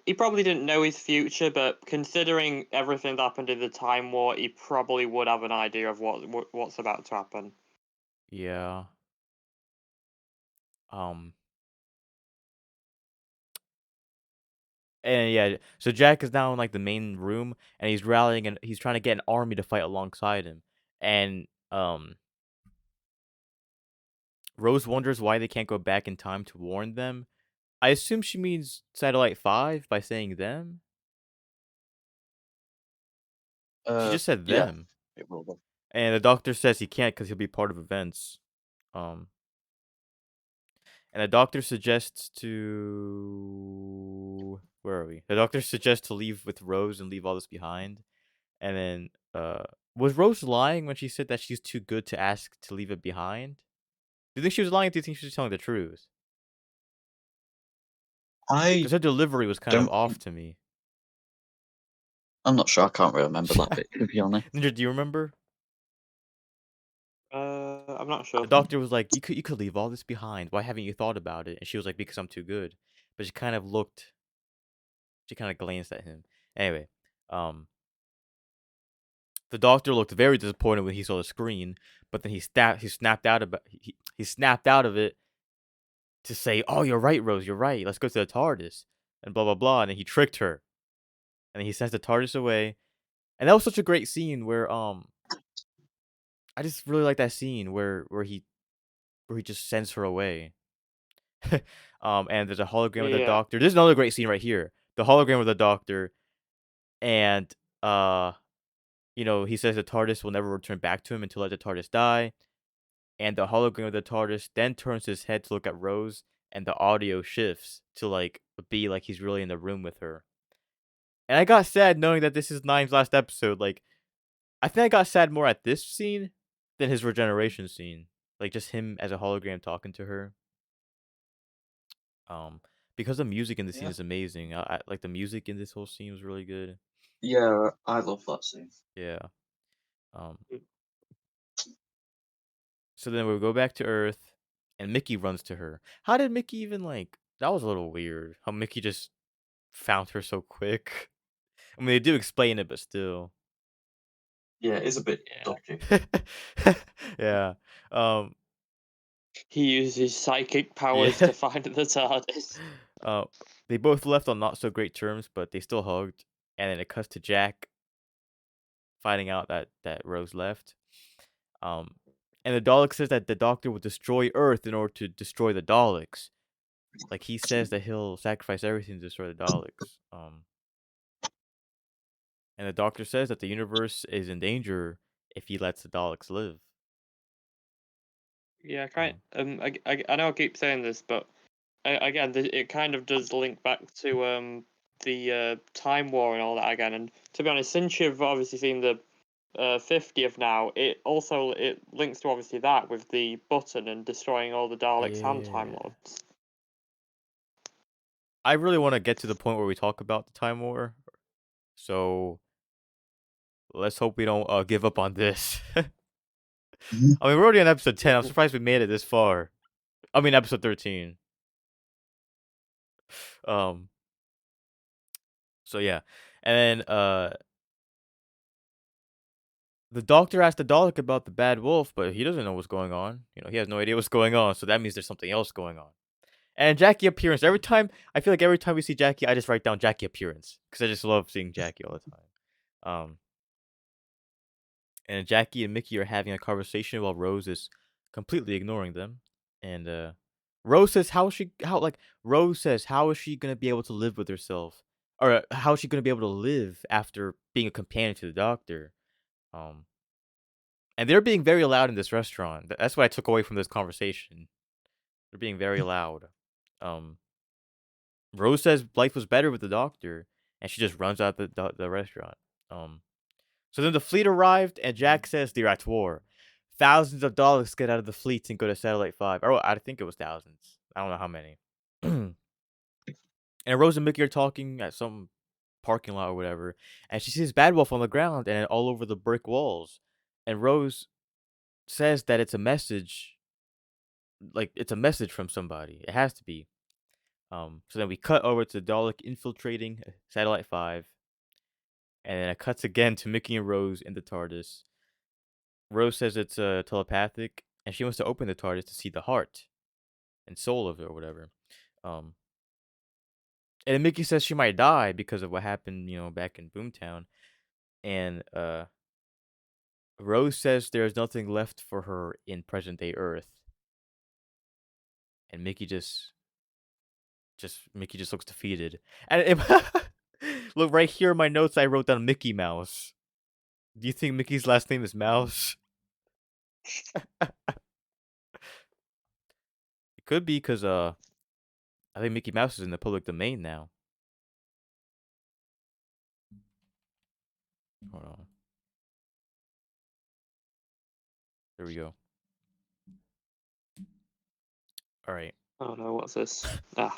he probably didn't know his future, but considering everything that happened in the Time War, he probably would have an idea of what's about to happen.
Yeah. Um. And yeah, so Jack is now in like the main room, and he's rallying, and he's trying to get an army to fight alongside him. And Rose wonders why they can't go back in time to warn them. I assume she means Satellite 5 by saying them. She just said
Yeah,
them.
it will be.
And the doctor says he can't because he'll be part of events. Um, and the doctor suggests to where are we? The doctor suggests to leave with Rose and leave all this behind. And then, was Rose lying when she said that she's too good to ask to leave it behind? Do you think she was lying? Or do you think she was telling the truth?
I
Because her delivery was kind of
don't
off
think.
to me.
I'm not sure. I can't really remember that bit, to be honest.
Nindra, do you remember?
I'm not
The
sure.
doctor was like, "You could leave all this behind. Why haven't you thought about it?" And she was like, "Because I'm too good." But she kind of glanced at him. Anyway, um, the doctor looked very disappointed when he saw the screen, but then he snapped out of it to say, "Oh, you're right, Rose. You're right. Let's go to the TARDIS." And blah blah blah. And then he tricked her. And then he sends the TARDIS away. And that was such a great scene where I just really like that scene where he just sends her away. And there's a hologram of the
Yeah.
doctor. There's another great scene right here. The hologram of the doctor, and uh, he says the TARDIS will never return back to him until let the TARDIS die. And the hologram of the TARDIS then turns his head to look at Rose, and the audio shifts to like be like he's really in the room with her. And I got sad knowing that this is Nine's last episode. Like, I think I got sad more at this scene than his regeneration scene. Like just him as a hologram talking to her. Um, because the music in the scene
Yeah.
is amazing. I like the music in this whole scene was really good.
Yeah, I love that scene.
Yeah. Um, so then we go back to Earth, and Mickey runs to her. How did Mickey even like? That was a little weird. How Mickey just found her so quick. I mean, they do explain it, but still.
Yeah, it is a bit
Yeah.
dodgy.
Yeah. Um.
He used his psychic powers
Yeah.
to find the TARDIS.
Uh, they both left on not so great terms, but they still hugged. And then it cuts to Jack finding out that Rose left. Um, and the Dalek says that the Doctor will destroy Earth in order to destroy the Daleks. Like he says that he'll sacrifice everything to destroy the Daleks. And the Doctor says that the universe is in danger if he lets the Daleks live.
Yeah,
Um,
I know I keep saying this, but again, it kind of does link back to the Time War and all that again. And to be honest, since you've obviously seen the 50th now, it links to obviously that with the button and destroying all the Daleks and Time
yeah.
Lords.
I really want to get to the point where we talk about the Time War. So let's hope we don't give up on this.
Mhm.
I mean, we're already on episode 10. I'm surprised we made it this far. I mean, episode 13. Um. So yeah, and then the Doctor asked the Dalek about the bad wolf, but he doesn't know what's going on. He has no idea what's going on. So that means there's something else going on. And Jackie appearance. I feel like every time we see Jackie, I just write down Jackie appearance because I just love seeing Jackie all the time. And Jackie and Mickey are having a conversation while Rose is completely ignoring them. And Rose says, Rose says, how is she gonna be able to live with herself, or how is she gonna be able to live after being a companion to the Doctor? Um, and they're being very loud in this restaurant. That's what I took away from this conversation. They're being very loud. Um, Rose says life was better with the Doctor, and she just runs out the restaurant. So then the fleet arrived, and Jack says they're at war. Thousands of Daleks get out of the fleet and go to Satellite 5. Or I think it was thousands. I don't know how many. And Rose and Mickey are talking at some parking lot or whatever, and she sees Bad Wolf on the ground and all over the brick walls. And Rose says that it's a message, like it's a message from somebody. It has to be. So then we cut over to Dalek infiltrating Satellite 5, and then it cuts again to Mickey and Rose in the TARDIS. Rose says it's telepathic, and she wants to open the TARDIS to see the heart and soul of it or whatever. Um, and then Mickey says she might die because of what happened, back in Boomtown. And Rose says there's nothing left for her in present day Earth. and Mickey just looks defeated. And look right here in my notes, I wrote down Mickey Mouse. Do you think Mickey's last name is Mouse? It could be because I think Mickey Mouse is in the public domain now. Hold on. There we go. All right.
Oh no, what's this? Ah.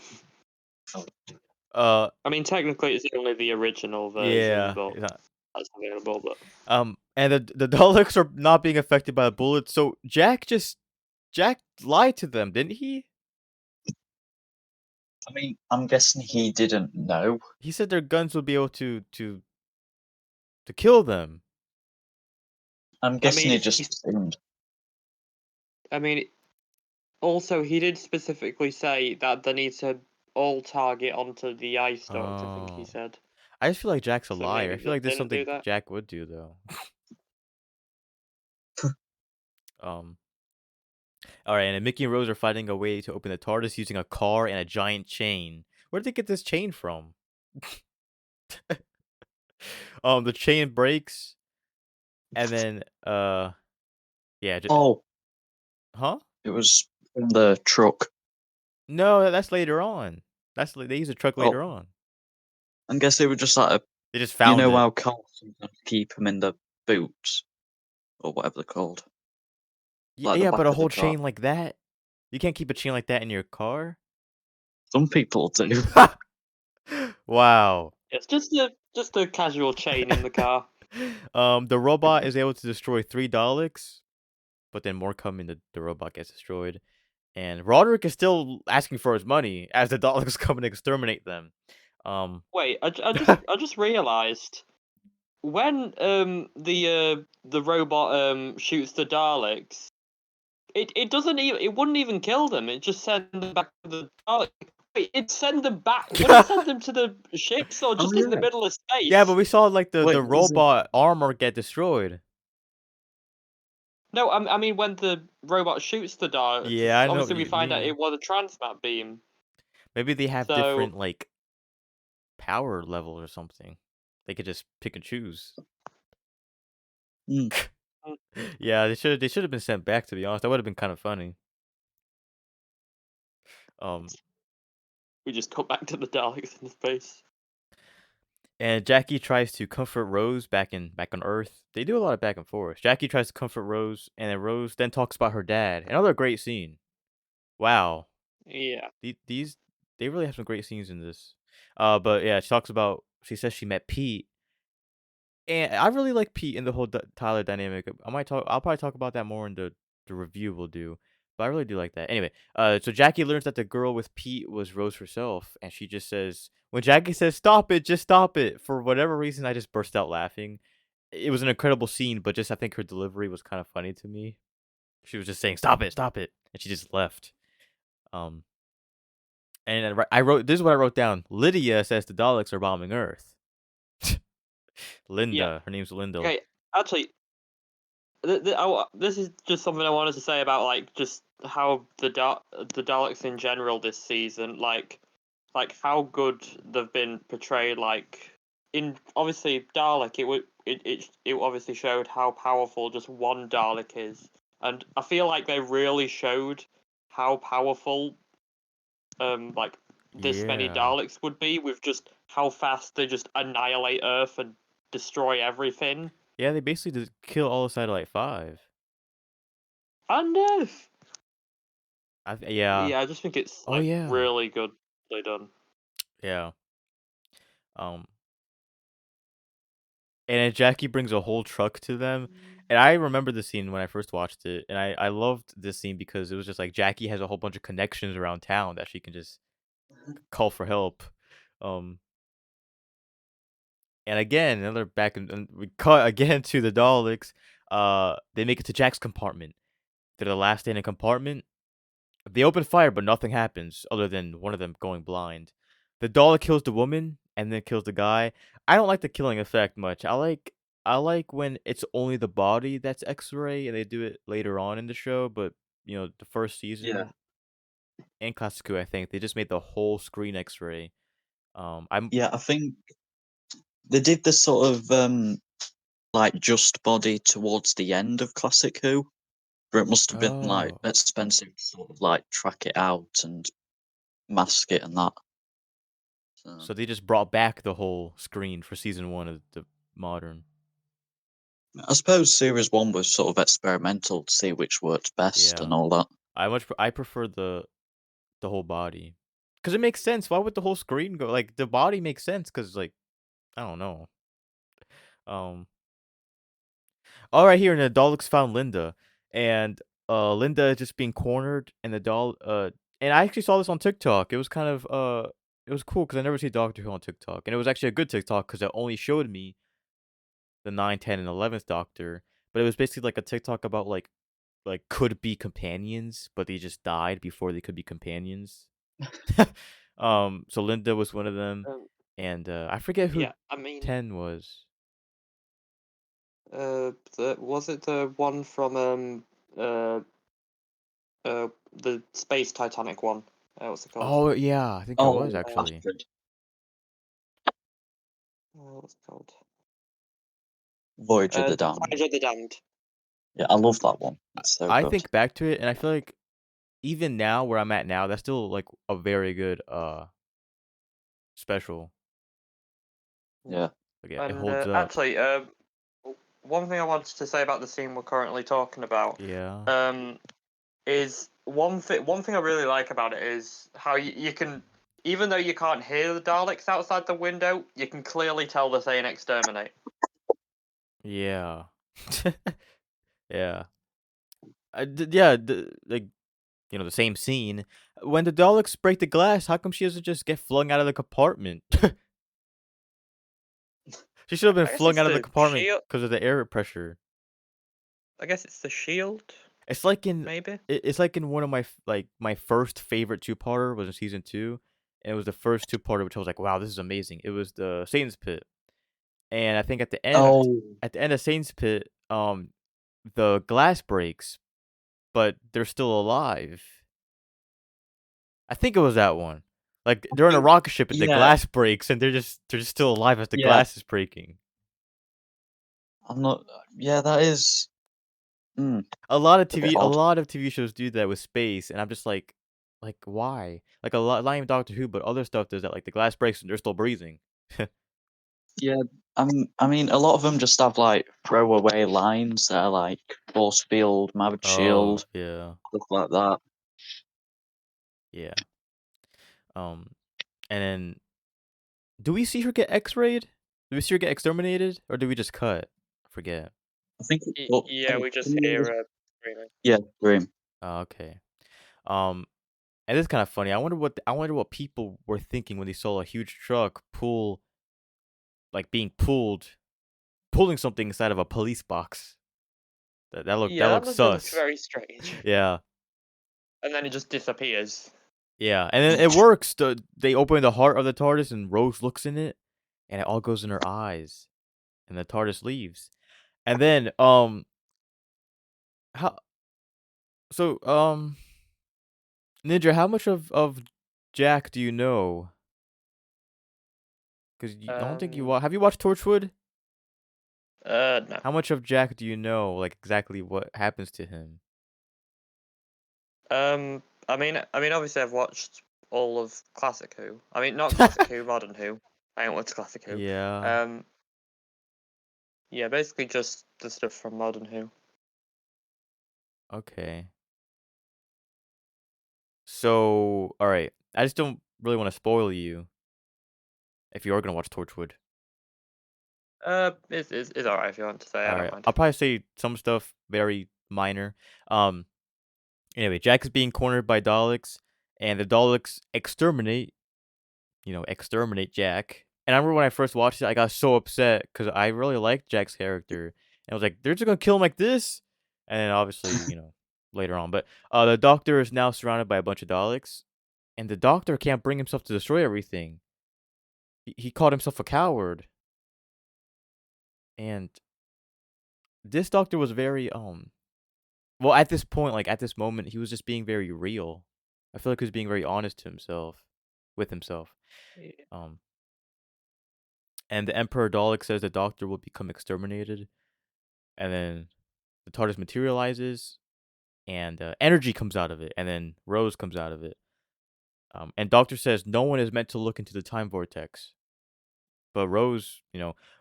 I mean, technically, it's only the original version,
Yeah.
but that's available. But
And the Daleks are not being affected by the bullets. So Jack lied to them, didn't he?
I mean, I'm guessing he didn't know.
He said their guns would be able to kill them.
I'm guessing he
mean,
just assumed.
I mean, also he did specifically say that they need to all target onto the eye stalks. I think he
Oh.
said.
I just feel like Jack's a
So
liar. I
maybe
feel like
they
this is
didn't do
something
that.
Jack would do though. All right, and then Mickey and Rose are finding a way to open the TARDIS using a car and a giant chain. Where did they get this chain from? The chain breaks, and then yeah.
Oh,
Huh?
it was from the truck.
No, that's later on. They use a truck later on.
I guess they were just like
They just found it.
how cars sometimes keep them in the boots or whatever they're called. Like the
Yeah,
back
but a
of the
whole
car.
chain like that, you can't keep a chain like that in your car.
Some people do.
Wow.
It's just a casual chain in the car.
The robot is able to destroy 3 Daleks, but then more come and the robot gets destroyed. And Roderick is still asking for his money as the Daleks come and exterminate them.
Wait, I just realized when the robot shoots the Daleks, it doesn't even it wouldn't even kill them. It just send them back to the Daleks. Wait, it send them back. Would it send them to the ships or just in the middle of space?
Yeah, but we saw like
Wait,
the robot armor get destroyed.
No, I mean when the robot shoots the Daleks.
Yeah, I know
Obviously,
what
we
you
find out
mean.
it was a transmat beam.
Maybe they have
So
different like power levels or something. They could just pick and choose. Yeah, they should have been sent back, to be honest. That would have been kind of funny.
we just cut back to the Daleks in space.
And Jackie tries to comfort Rose back on Earth. They do a lot of back and forth. Jackie tries to comfort Rose, and then Rose then talks about her dad. Another great scene. Wow.
Yeah.
These they really have some great scenes in this. But yeah, she says she met Pete. And I really like Pete in the whole Tyler dynamic. I'll probably talk about that more in the review we'll do. But I really do like that. Anyway, so Jackie learns that the girl with Pete was Rose herself, and she just says, when Jackie says, "Stop it, just stop it," for whatever reason, I just burst out laughing. It was an incredible scene, but just I think her delivery was kind of funny to me. She was just saying, "Stop it, and she just left. And I wrote, this is what I wrote down. Lydia says the Daleks are bombing Earth. Linda,
Yeah.
her name's Linda.
Okay, actually, this is just something I wanted to say about like just how the Daleks in general this season, like how good they've been portrayed. Like in obviously Dalek, it obviously showed how powerful just one Dalek is, and I feel like they really showed how powerful like this many
Yeah.
Daleks would be with just how fast they just annihilate Earth and destroy everything.
Yeah, they basically just kill all of Satellite 5.
And Earth.
Yeah.
Yeah, I just think it's
Oh,
like
yeah.
really goodly done.
Yeah. And then Jackie brings a whole truck to them. And I remember the scene when I first watched it. And I loved this scene because it was just like Jackie has a whole bunch of connections around town that she can just call for help. And again, another back and we cut again to the Daleks. They make it to Jack's compartment. They're the last in a compartment. They open fire, but nothing happens other than one of them going blind. The Dalek kills the woman and then kills the guy. I don't like the killing effect much. I like when it's only the body that's X-ray and they do it later on in the show, but the first season and Classic Who, I think they just made the whole screen X-ray. I'm
Yeah, I think they did the sort of like just body towards the end of Classic Who, where it must have been like
oh,
expensive to sort of like track it out and mask it and that. So,
so they just brought back the whole screen for season 1 of the modern.
I suppose series one was sort of experimental to see which worked best
Yeah,
and all that.
I prefer the whole body, because it makes sense. Why would the whole screen go like the body makes sense? Because like I don't know. Um, all right, here in the Daleks found Linda, and Linda is just being cornered, and and I actually saw this on TikTok. It was kind of it was cool because I never see Doctor Who on TikTok, and it was actually a good TikTok because it only showed me the 9, 10, and 11th Doctor, but it was basically like a TikTok about like could be companions, but they just died before they could be companions. So Linda was one of them,
Um,
and I forget who
yeah, I mean,
10 was.
was it the one from uh the space Titanic one? What's it called?
Oh yeah, I think it was
Oh,
Uh,
actually.
Astrid,
what's it called?
Voyage of the Damned.
Voyage of the Damned.
Yeah, I love that one. It's so
I
good.
think back to it, and I feel like even now where I'm at now, that's still like a very good special.
Yeah.
Like it
And
holds up.
actually, one thing I wanted to say about the scene we're currently talking about,
Yeah.
um, is one thing I really like about it is how you can, even though you can't hear the Daleks outside the window, you can clearly tell they're saying exterminate.
Yeah. Yeah. Yeah. Like the same scene. When the Daleks break the glass, how come she doesn't just get flung out of the compartment? She should have been
I guess
flung
it's
out of the
the
compartment
shield.
because of the air pressure.
I guess it's the shield,
It's like in
maybe.
it's like in one of my first favorite two-parter was in season 2, and it was the first two-parter which I was like, "Wow, this is amazing." It was the Satan's Pit. And I think
Oh,
at the end of Satan's Pit, the glass breaks, but they're still alive. I think it was that one. Like
I
they're in a
think
rocket ship and the
yeah,
glass breaks and they're just still alive as the
yeah.
glass is breaking.
I'm not. Yeah, that is a bit
A
odd.
lot of TV shows do that with space, and I'm just like why? Like a lot, not even Doctor Who, but other stuff does that. Like the glass breaks and they're still breathing.
Yeah, I mean, a lot of them just have like throwaway lines that are like force field, magic
Oh
shield,
yeah,
stuff like that.
yeah. Um, and then do we see her get X-rayed? Do we see her get exterminated, or do we just cut? I forget.
I think. Well,
Yeah, we just hear screaming.
yeah, Dream.
Oh, okay. Um, and it's kind of funny. I wonder what people were thinking when they saw a huge truck being pulling something inside of a police box. That
Yeah, that
looked
must have looked
sus.
very strange.
Yeah.
And then it just disappears.
Yeah, and then it works. They open the heart of the TARDIS, and Rose looks in it, and it all goes in her eyes, and the TARDIS leaves. And then, how? So, Nindra, how much of Jack do you know? Because I don't think
Um,
have you watched Torchwood?
no.
How much of Jack do you know? Like exactly what happens to him?
I mean, obviously I've watched all of Classic Who. I mean, not Classic Who, Modern Who. I haven't watched Classic Who.
Yeah.
Um, yeah, basically just the stuff from Modern Who.
Okay. So, all right. I just don't really want to spoil you if you are gonna watch Torchwood.
It's alright if you want to say. I
All
don't
right.
mind.
I'll probably say some stuff very minor. Um. Anyway, Jack is being cornered by Daleks, and the Daleks exterminate Jack. And I remember when I first watched it, I got so upset because I really liked Jack's character, and I was like, "They're just gonna kill him like this," and then obviously, later on. But the Doctor is now surrounded by a bunch of Daleks, and the Doctor can't bring himself to destroy everything. He called himself a coward, and this Doctor was very well at this point, like at this moment, he was just being very real. I feel like he was being very honest to himself, with himself.
Yeah.
Um, and the Emperor Dalek says the Doctor will become exterminated, and then the TARDIS materializes, and energy comes out of it, and then Rose comes out of it. And Doctor says no one is meant to look into the time vortex, but Rose,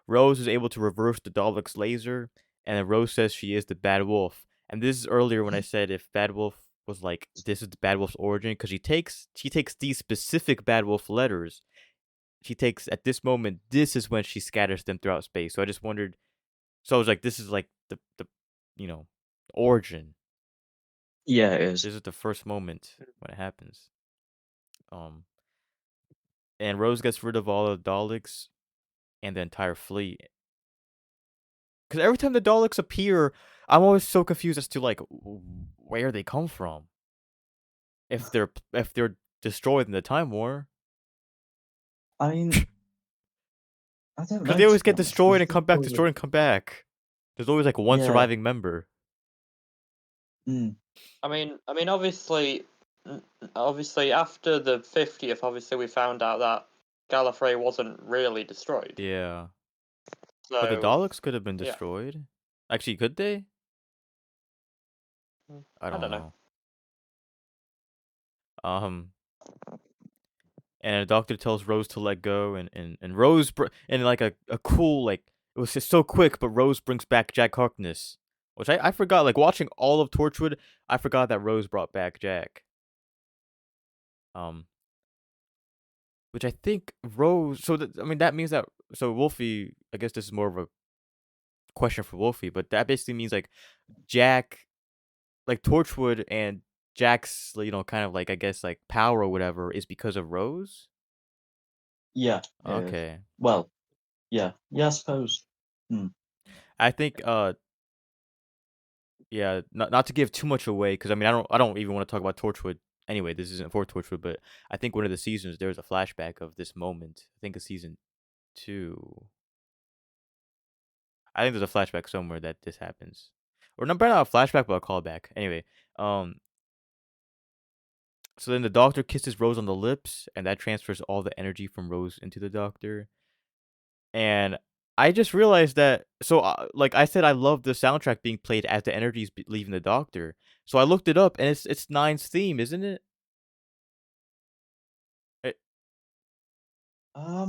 Rose is able to reverse the Dalek's laser, and then Rose says she is the Bad Wolf. And this is earlier when I said if Bad Wolf was like this is the Bad Wolf's origin, because she takes these specific Bad Wolf letters. She takes at this moment. This is when she scatters them throughout space. So I just wondered. So I was like, this is like the you know origin.
Yeah, it is.
This is the first moment when it happens. Um, and Rose gets rid of all the Daleks and the entire fleet. Because every time the Daleks appear, I'm always so confused as to like where they come from. If they're destroyed in the Time War,
I mean, I don't
because
know,
they
to
always
be
get
honest.
destroyed
There's
and
just
come back,
always
destroyed and come back. There's always like one
yeah.
surviving member.
Obviously, obviously after the 50th, obviously we found out that Gallifrey wasn't really destroyed.
Yeah, but the
So
Daleks could have been
yeah,
destroyed. Actually, could they? I
I
don't
don't know.
know. Um, and the Doctor tells Rose to let go, and Rose and like a cool like it was just so quick, but Rose brings back Jack Harkness, which I forgot. Like watching all of Torchwood, I forgot that Rose brought back Jack. Um, which I think Rose. So I mean that means that Wolfie. I guess this is more of a question for Wolfie, but that basically means like Jack, like Torchwood and Jack's, kind of like I guess like power or whatever is because of Rose.
Yeah, it is.
Okay,
Well, yeah, I suppose. Hmm.
I think yeah, not to give too much away, because I mean I don't even want to talk about Torchwood. Anyway, this isn't for Torchwood, but I think one of the seasons there's a flashback of this moment. I think it's season 2. I think there's a flashback somewhere that this happens, or not, probably not a flashback, but a callback. Anyway, so then the Doctor kisses Rose on the lips, and that transfers all the energy from Rose into the Doctor. And I just realized that. So, like I said, I love the soundtrack being played as the energy's leaving the Doctor. So I looked it up, and it's Nine's theme, isn't it? It,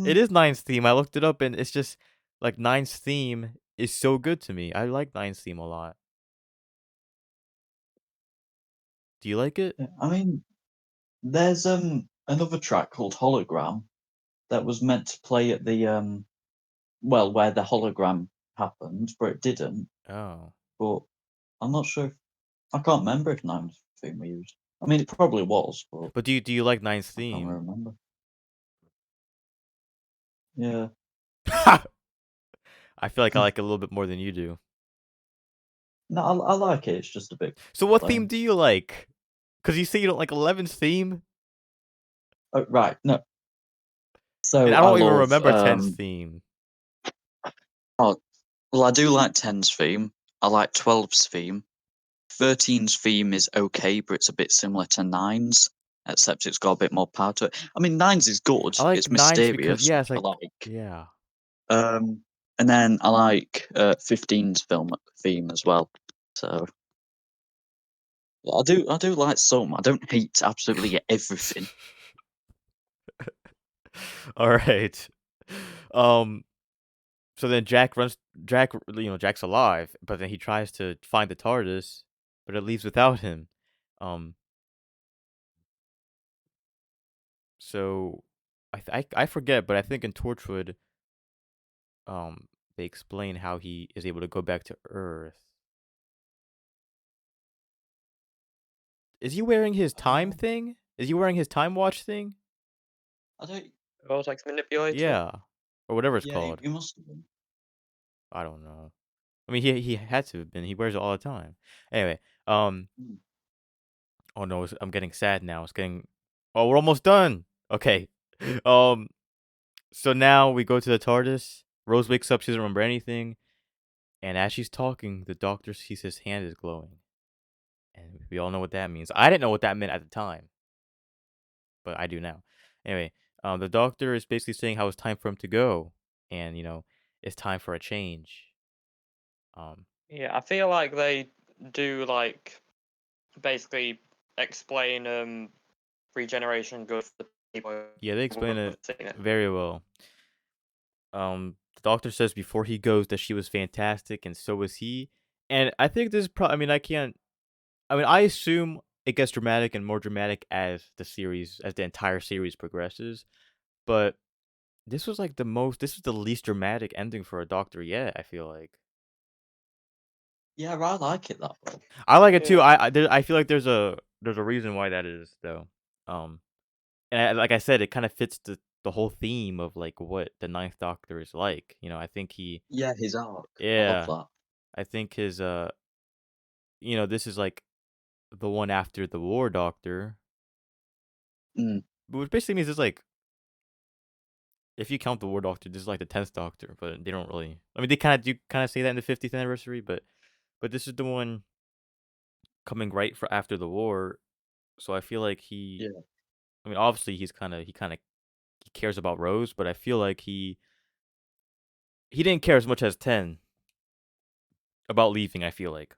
it
Um,
is Nine's theme. I looked it up, and it's just like Nine's theme is so good to me. I like Nine's theme a lot. Do you like it?
yeah, I mean, there's another track called Hologram that was meant to play at the well, where the hologram happened, but it didn't.
Oh,
But I'm not sure. I can't remember if Nine's theme we used. I mean, it probably was, but
but do you like Nine's
I can't
theme?
remember. Yeah.
I feel like I like it a little bit more than you do.
No, I like it. It's just a bit
So what theme
plain.
do you like? Because you say you don't like Eleven's theme,
Oh, right. No.
and
So
I
I
don't even
love.
remember Ten's theme.
Oh, well, I do like 10's theme. I like 12's theme. 13's theme is okay, but it's a bit similar to 9's, except it's got a bit more power to it. I mean, 9's is good.
I like
It's
Nine's because
mysterious,
yeah,
which
it's
I
like
like.
yeah.
Um, and then I like 15's film theme as well. So yeah, I do like some. I don't hate absolutely everything.
All right. Um. So then Jack runs. Jack's alive, but then he tries to find the TARDIS, but it leaves without him. Um. So, I forget, but I think in Torchwood, they explain how he is able to go back to Earth. Is he wearing his time
Uh,
thing? Is he wearing his time watch thing?
I don't.
Vortex manipulator.
Yeah, or whatever it's
Yeah,
called.
you must have been.
I don't know. I mean, he had to have been. He wears it all the time. Anyway, um.
Hmm.
Oh no, I'm getting sad now. It's getting. Oh, we're almost done. Okay. Um. So now we go to the TARDIS. Rose wakes up. She doesn't remember anything. And as she's talking, the Doctor sees his hand is glowing. And we all know what that means. I didn't know what that meant at the time. but I do now. Anyway, the doctor is basically saying how it's time for him to go, and it's time for a change. Um,
Yeah, I feel like they do like basically explain regeneration good for people
yeah, they
who
explain
haven't
it
seen it.
very well. The doctor says before he goes that she was fantastic, and so was he. And I think this is probably. I mean, I can't. I mean, I assume it gets dramatic and more dramatic as the entire series progresses. But this was like this was the least dramatic ending for a doctor yet, I feel like.
Yeah, I like it that way.
I like it too.
Yeah.
I feel like there's a reason why that is though. Um, like I said, it kind of fits the whole theme of like what the Ninth Doctor is like. I think
Yeah, his arc. I love
yeah,
that.
I think his this is like the one after the War Doctor,
Mm.
which basically means it's like if you count the War Doctor, this is like the 10th Doctor, but they don't really. I mean, they kind of say that in the 50th anniversary, but this is the one coming right for after the war. So I feel like
Yeah.
I mean, obviously he cares about Rose, but I feel like he didn't care as much as 10 about leaving. I feel like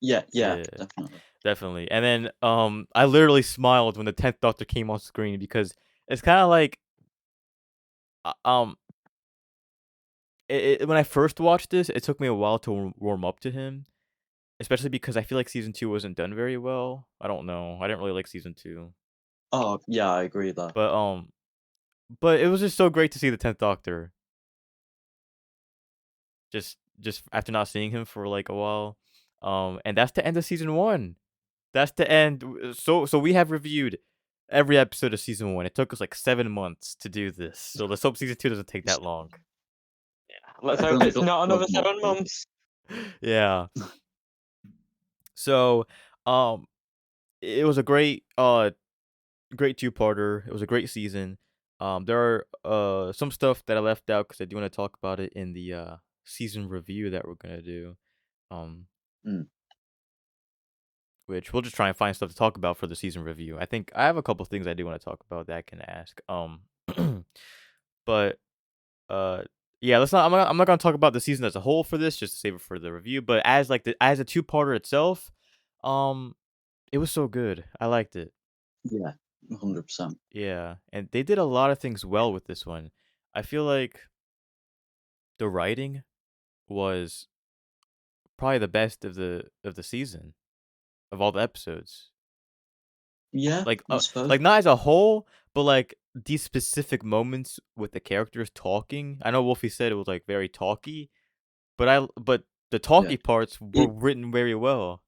Yeah,
yeah,
definitely.
definitely. And then I literally smiled when the 10th Doctor came on screen because it's kind of like uh, um when I first watched this, it took me a while to warm up to him. Especially because I feel like season 2 wasn't done very well. I don't know. I didn't really like season 2.
Oh, yeah, I agree there.
But it was just so great to see the 10th Doctor just after not seeing him for like a while. And that's the end of season 1. That's the end. So we have reviewed every episode of season 1. It took us like 7 months to do this. So let's hope season 2 doesn't take that long.
Let's
I've
hope
only
it's
got
not
12
another
more
7
to go.
months.
Yeah. So um it was a great two-parter. It was a great season. There are some stuff that I left out because I do want to talk about it in the season review that we're gonna do. Um,
Mm.
which we'll just try and find stuff to talk about for the season review. I think I have a couple things I do want to talk about that I can ask. But uh, yeah, let's not. I'm not gonna talk about the season as a whole for this, just to save it for the review. But as a two-parter itself, um, it was so good. I liked it.
Yeah, 100%.
Yeah, and they did a lot of things well with this one. I feel like the writing was probably the best of the season, of all the episodes.
Yeah,
Like
I suppose.
like not as a whole, but like these specific moments with the characters talking. I know Wolfie said it was like very talky, but the
Yeah.
talky parts were
It
written very well.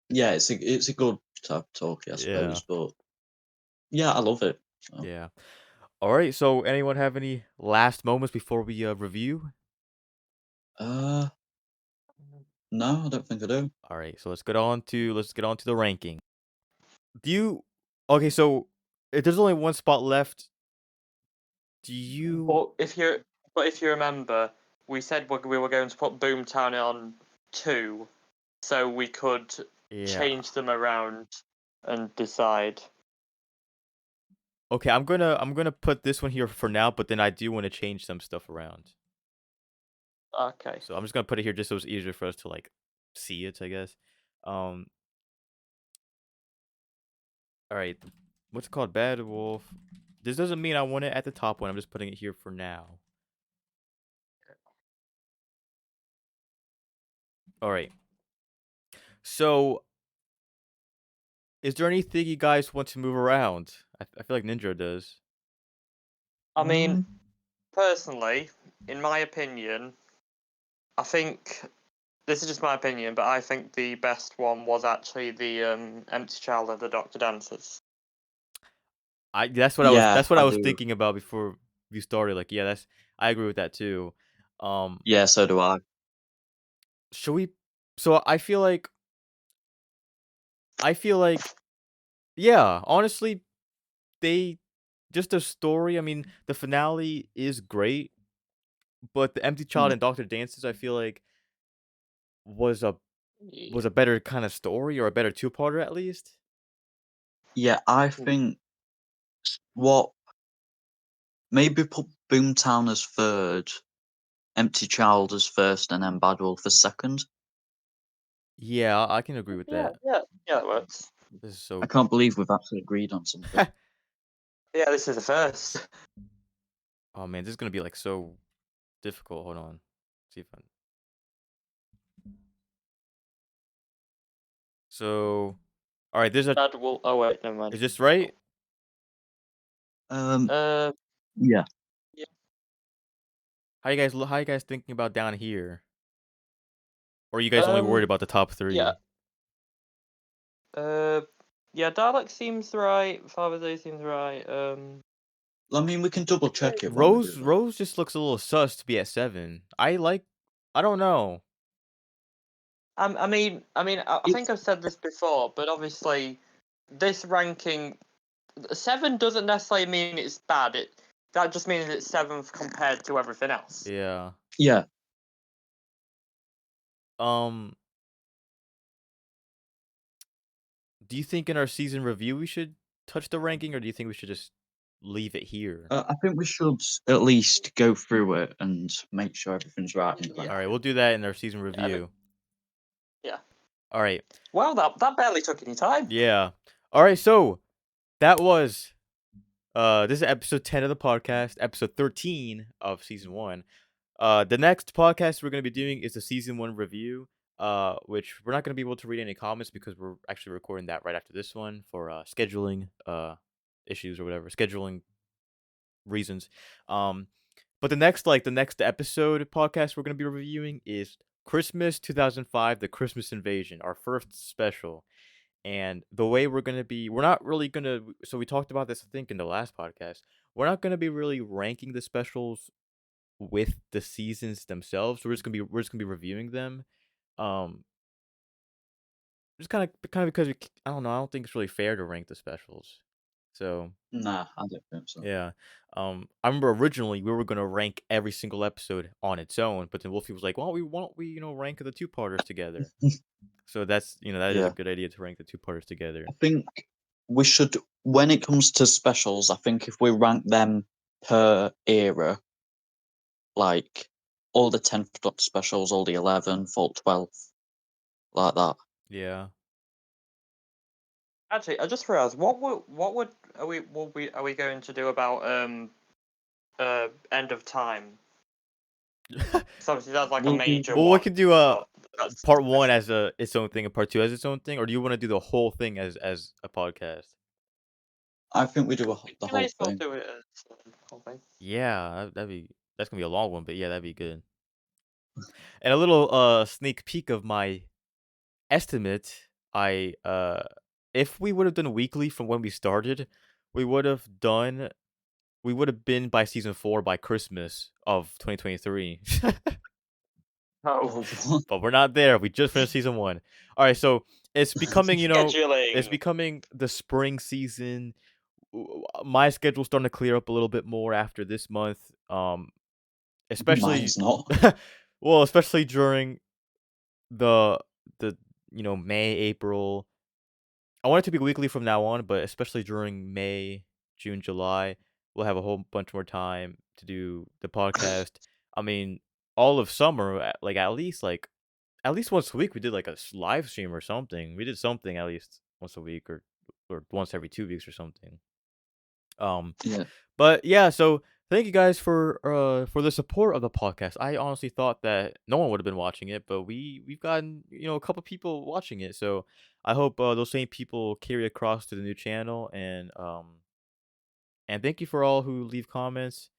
yeah, it's a good type of talkie, I
Yeah.
suppose, but yeah, I love it. So,
Yeah. All right, so anyone have any last moments before we review?
uh, no, I don't think I do.
All right, so let's get on to the ranking. Do you Okay, so if there's only one spot left, do you
But if you remember, we said we were going to put Boomtown on 2, so we could
Yeah.
change them around and decide.
Okay, I'm gonna put this one here for now, but then I do want to change some stuff around.
Okay.
So I'm just gonna put it here just so it's easier for us to like see it, I guess. Um all right. What's it called? Bad Wolf. This doesn't mean I want it at the top one. I'm just putting it here for now. All right. So, is there anything you guys want to move around? I feel like Nindra does.
I mean,
Um,
personally, in my opinion, I think this is just my opinion, but I think the best one was actually the Empty Child and the Doctor Dancers.
yeah,
That's what I
I
was
do.
thinking about before we started. Like, yeah, that's I agree with that too. Um
Yeah, so do I.
should we so I feel like yeah, honestly, they just the story, I mean, the finale is great, but the Empty Child
Mm.
and Doctor Dances I feel like was a
Yeah.
was a better kind of story or a better two-parter at least.
Yeah, I think what maybe put Boomtown as third, Empty Child as first, and then Bad Wolf as second.
Yeah, I can agree with
Yeah,
that.
yeah, yeah, it works.
This is
I
so.
can't believe we've actually agreed on something.
Yeah, this is the first.
Oh man, this is gonna be like so difficult. Hold on. See if I. So, all right. There's a.
Bad Wolf. Oh wait, never mind.
Is this right?
Um,
Uh,
yeah.
yeah.
How you guys thinking about down here? Or are you guys only worried
Um,
about the top
yeah.
three?
Uh, yeah. Dalek seems right. Father's Day seems right.
I mean, we can double check it when we do that.
Rose just looks a little sus to be at 7. I don't know.
I
It's
think I've said this before, but obviously, this ranking 7 doesn't necessarily mean it's bad. That just means it's 7th compared to everything else.
Yeah.
yeah.
Um, do you think in our season review we should touch the ranking, or do you think we should just leave it here?
I think we should at least go through it and make sure everything's right.
Yeah.
All right, we'll do that in our season
I mean,
review.
yeah.
All right.
Well, that barely took any time.
Yeah. All right, so that was this is episode 10 of the podcast, episode 13 of season 1. The next podcast we're going to be doing is the season 1 review, which we're not going to be able to read any comments because we're actually recording that right after this one for scheduling issues or whatever, scheduling reasons. But the next episode podcast we're going to be reviewing is Christmas 2005, The Christmas Invasion, our first special. And the way we're not really going to, so we talked about this, I think, in the last podcast. We're not going to be really ranking the specials with the seasons themselves. We're just gonna be reviewing them. Um, just kind of because I don't know. I don't think it's really fair to rank the specials. So
Nah, I don't think so.
yeah. I remember originally we were gonna rank every single episode on its own, but then Wolfie was like, why don't we rank the two parters together?" So that's that is a
Yeah.
good idea to rank the two parters together.
I think we should, when it comes to specials, I think if we rank them per era, like all the 10th Doctor specials, all the 11th, all 12th, like that.
Yeah.
Actually, I just realized are we going to do about end of time? So obviously that's like a
We'll do-
major
Well, we
one.
could do
That's
part one
special.
as its own thing and part two as its own thing, or do you want to do the whole thing as a podcast?
I think we do the
We may
whole
as well
thing.
do it as whole thing.
Yeah, that's gonna be a long one, but yeah, that'd be good. And a little sneak peek of my estimate, I if we would have done weekly from when we started, we would have been by season 4 by Christmas of 2023.
Oh,
But we're not there. We just finished season 1. All right, so it's becoming, it's
scheduling.
becoming the spring season. My schedule's starting to clear up a little bit more after this month. Especially
Mine's not.
well, especially during the May, April. I want it to be weekly from now on, but especially during May, June, July, we'll have a whole bunch more time to do the podcast. I mean, all of summer, like at least once a week, we did like a live stream or something. We did something at least once a week or once every 2 weeks or something.
Yeah.
But yeah, so thank you guys for the support of the podcast. I honestly thought that no one would have been watching it, but we've gotten a couple people watching it. So I hope those same people carry across to the new channel, and thank you for all who leave comments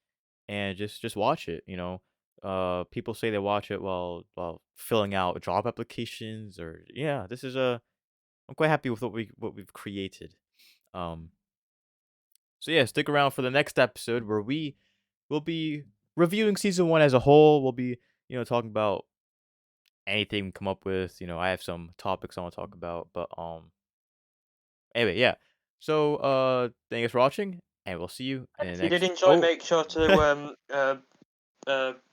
and just watch it. People say they watch it while filling out job applications, or yeah, this is I'm quite happy with what we've created. Um, so yeah, stick around for the next episode where we will be reviewing season 1 as a whole. We'll be, talking about anything we come up with. I have some topics I want to talk about, but anyway, yeah. So thank you for watching, and we'll see you in
If
the
you did
next.
enjoy, make sure to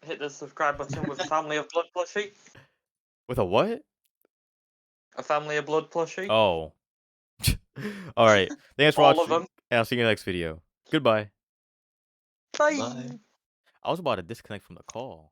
hit the subscribe button with a family of blood plushie.
With a what?
A family of blood plushie.
Oh. All right. Thanks for
All of
watching,
them.
and I'll see you in the next video. Goodbye.
Bye.
Bye.
I was about to disconnect from the call.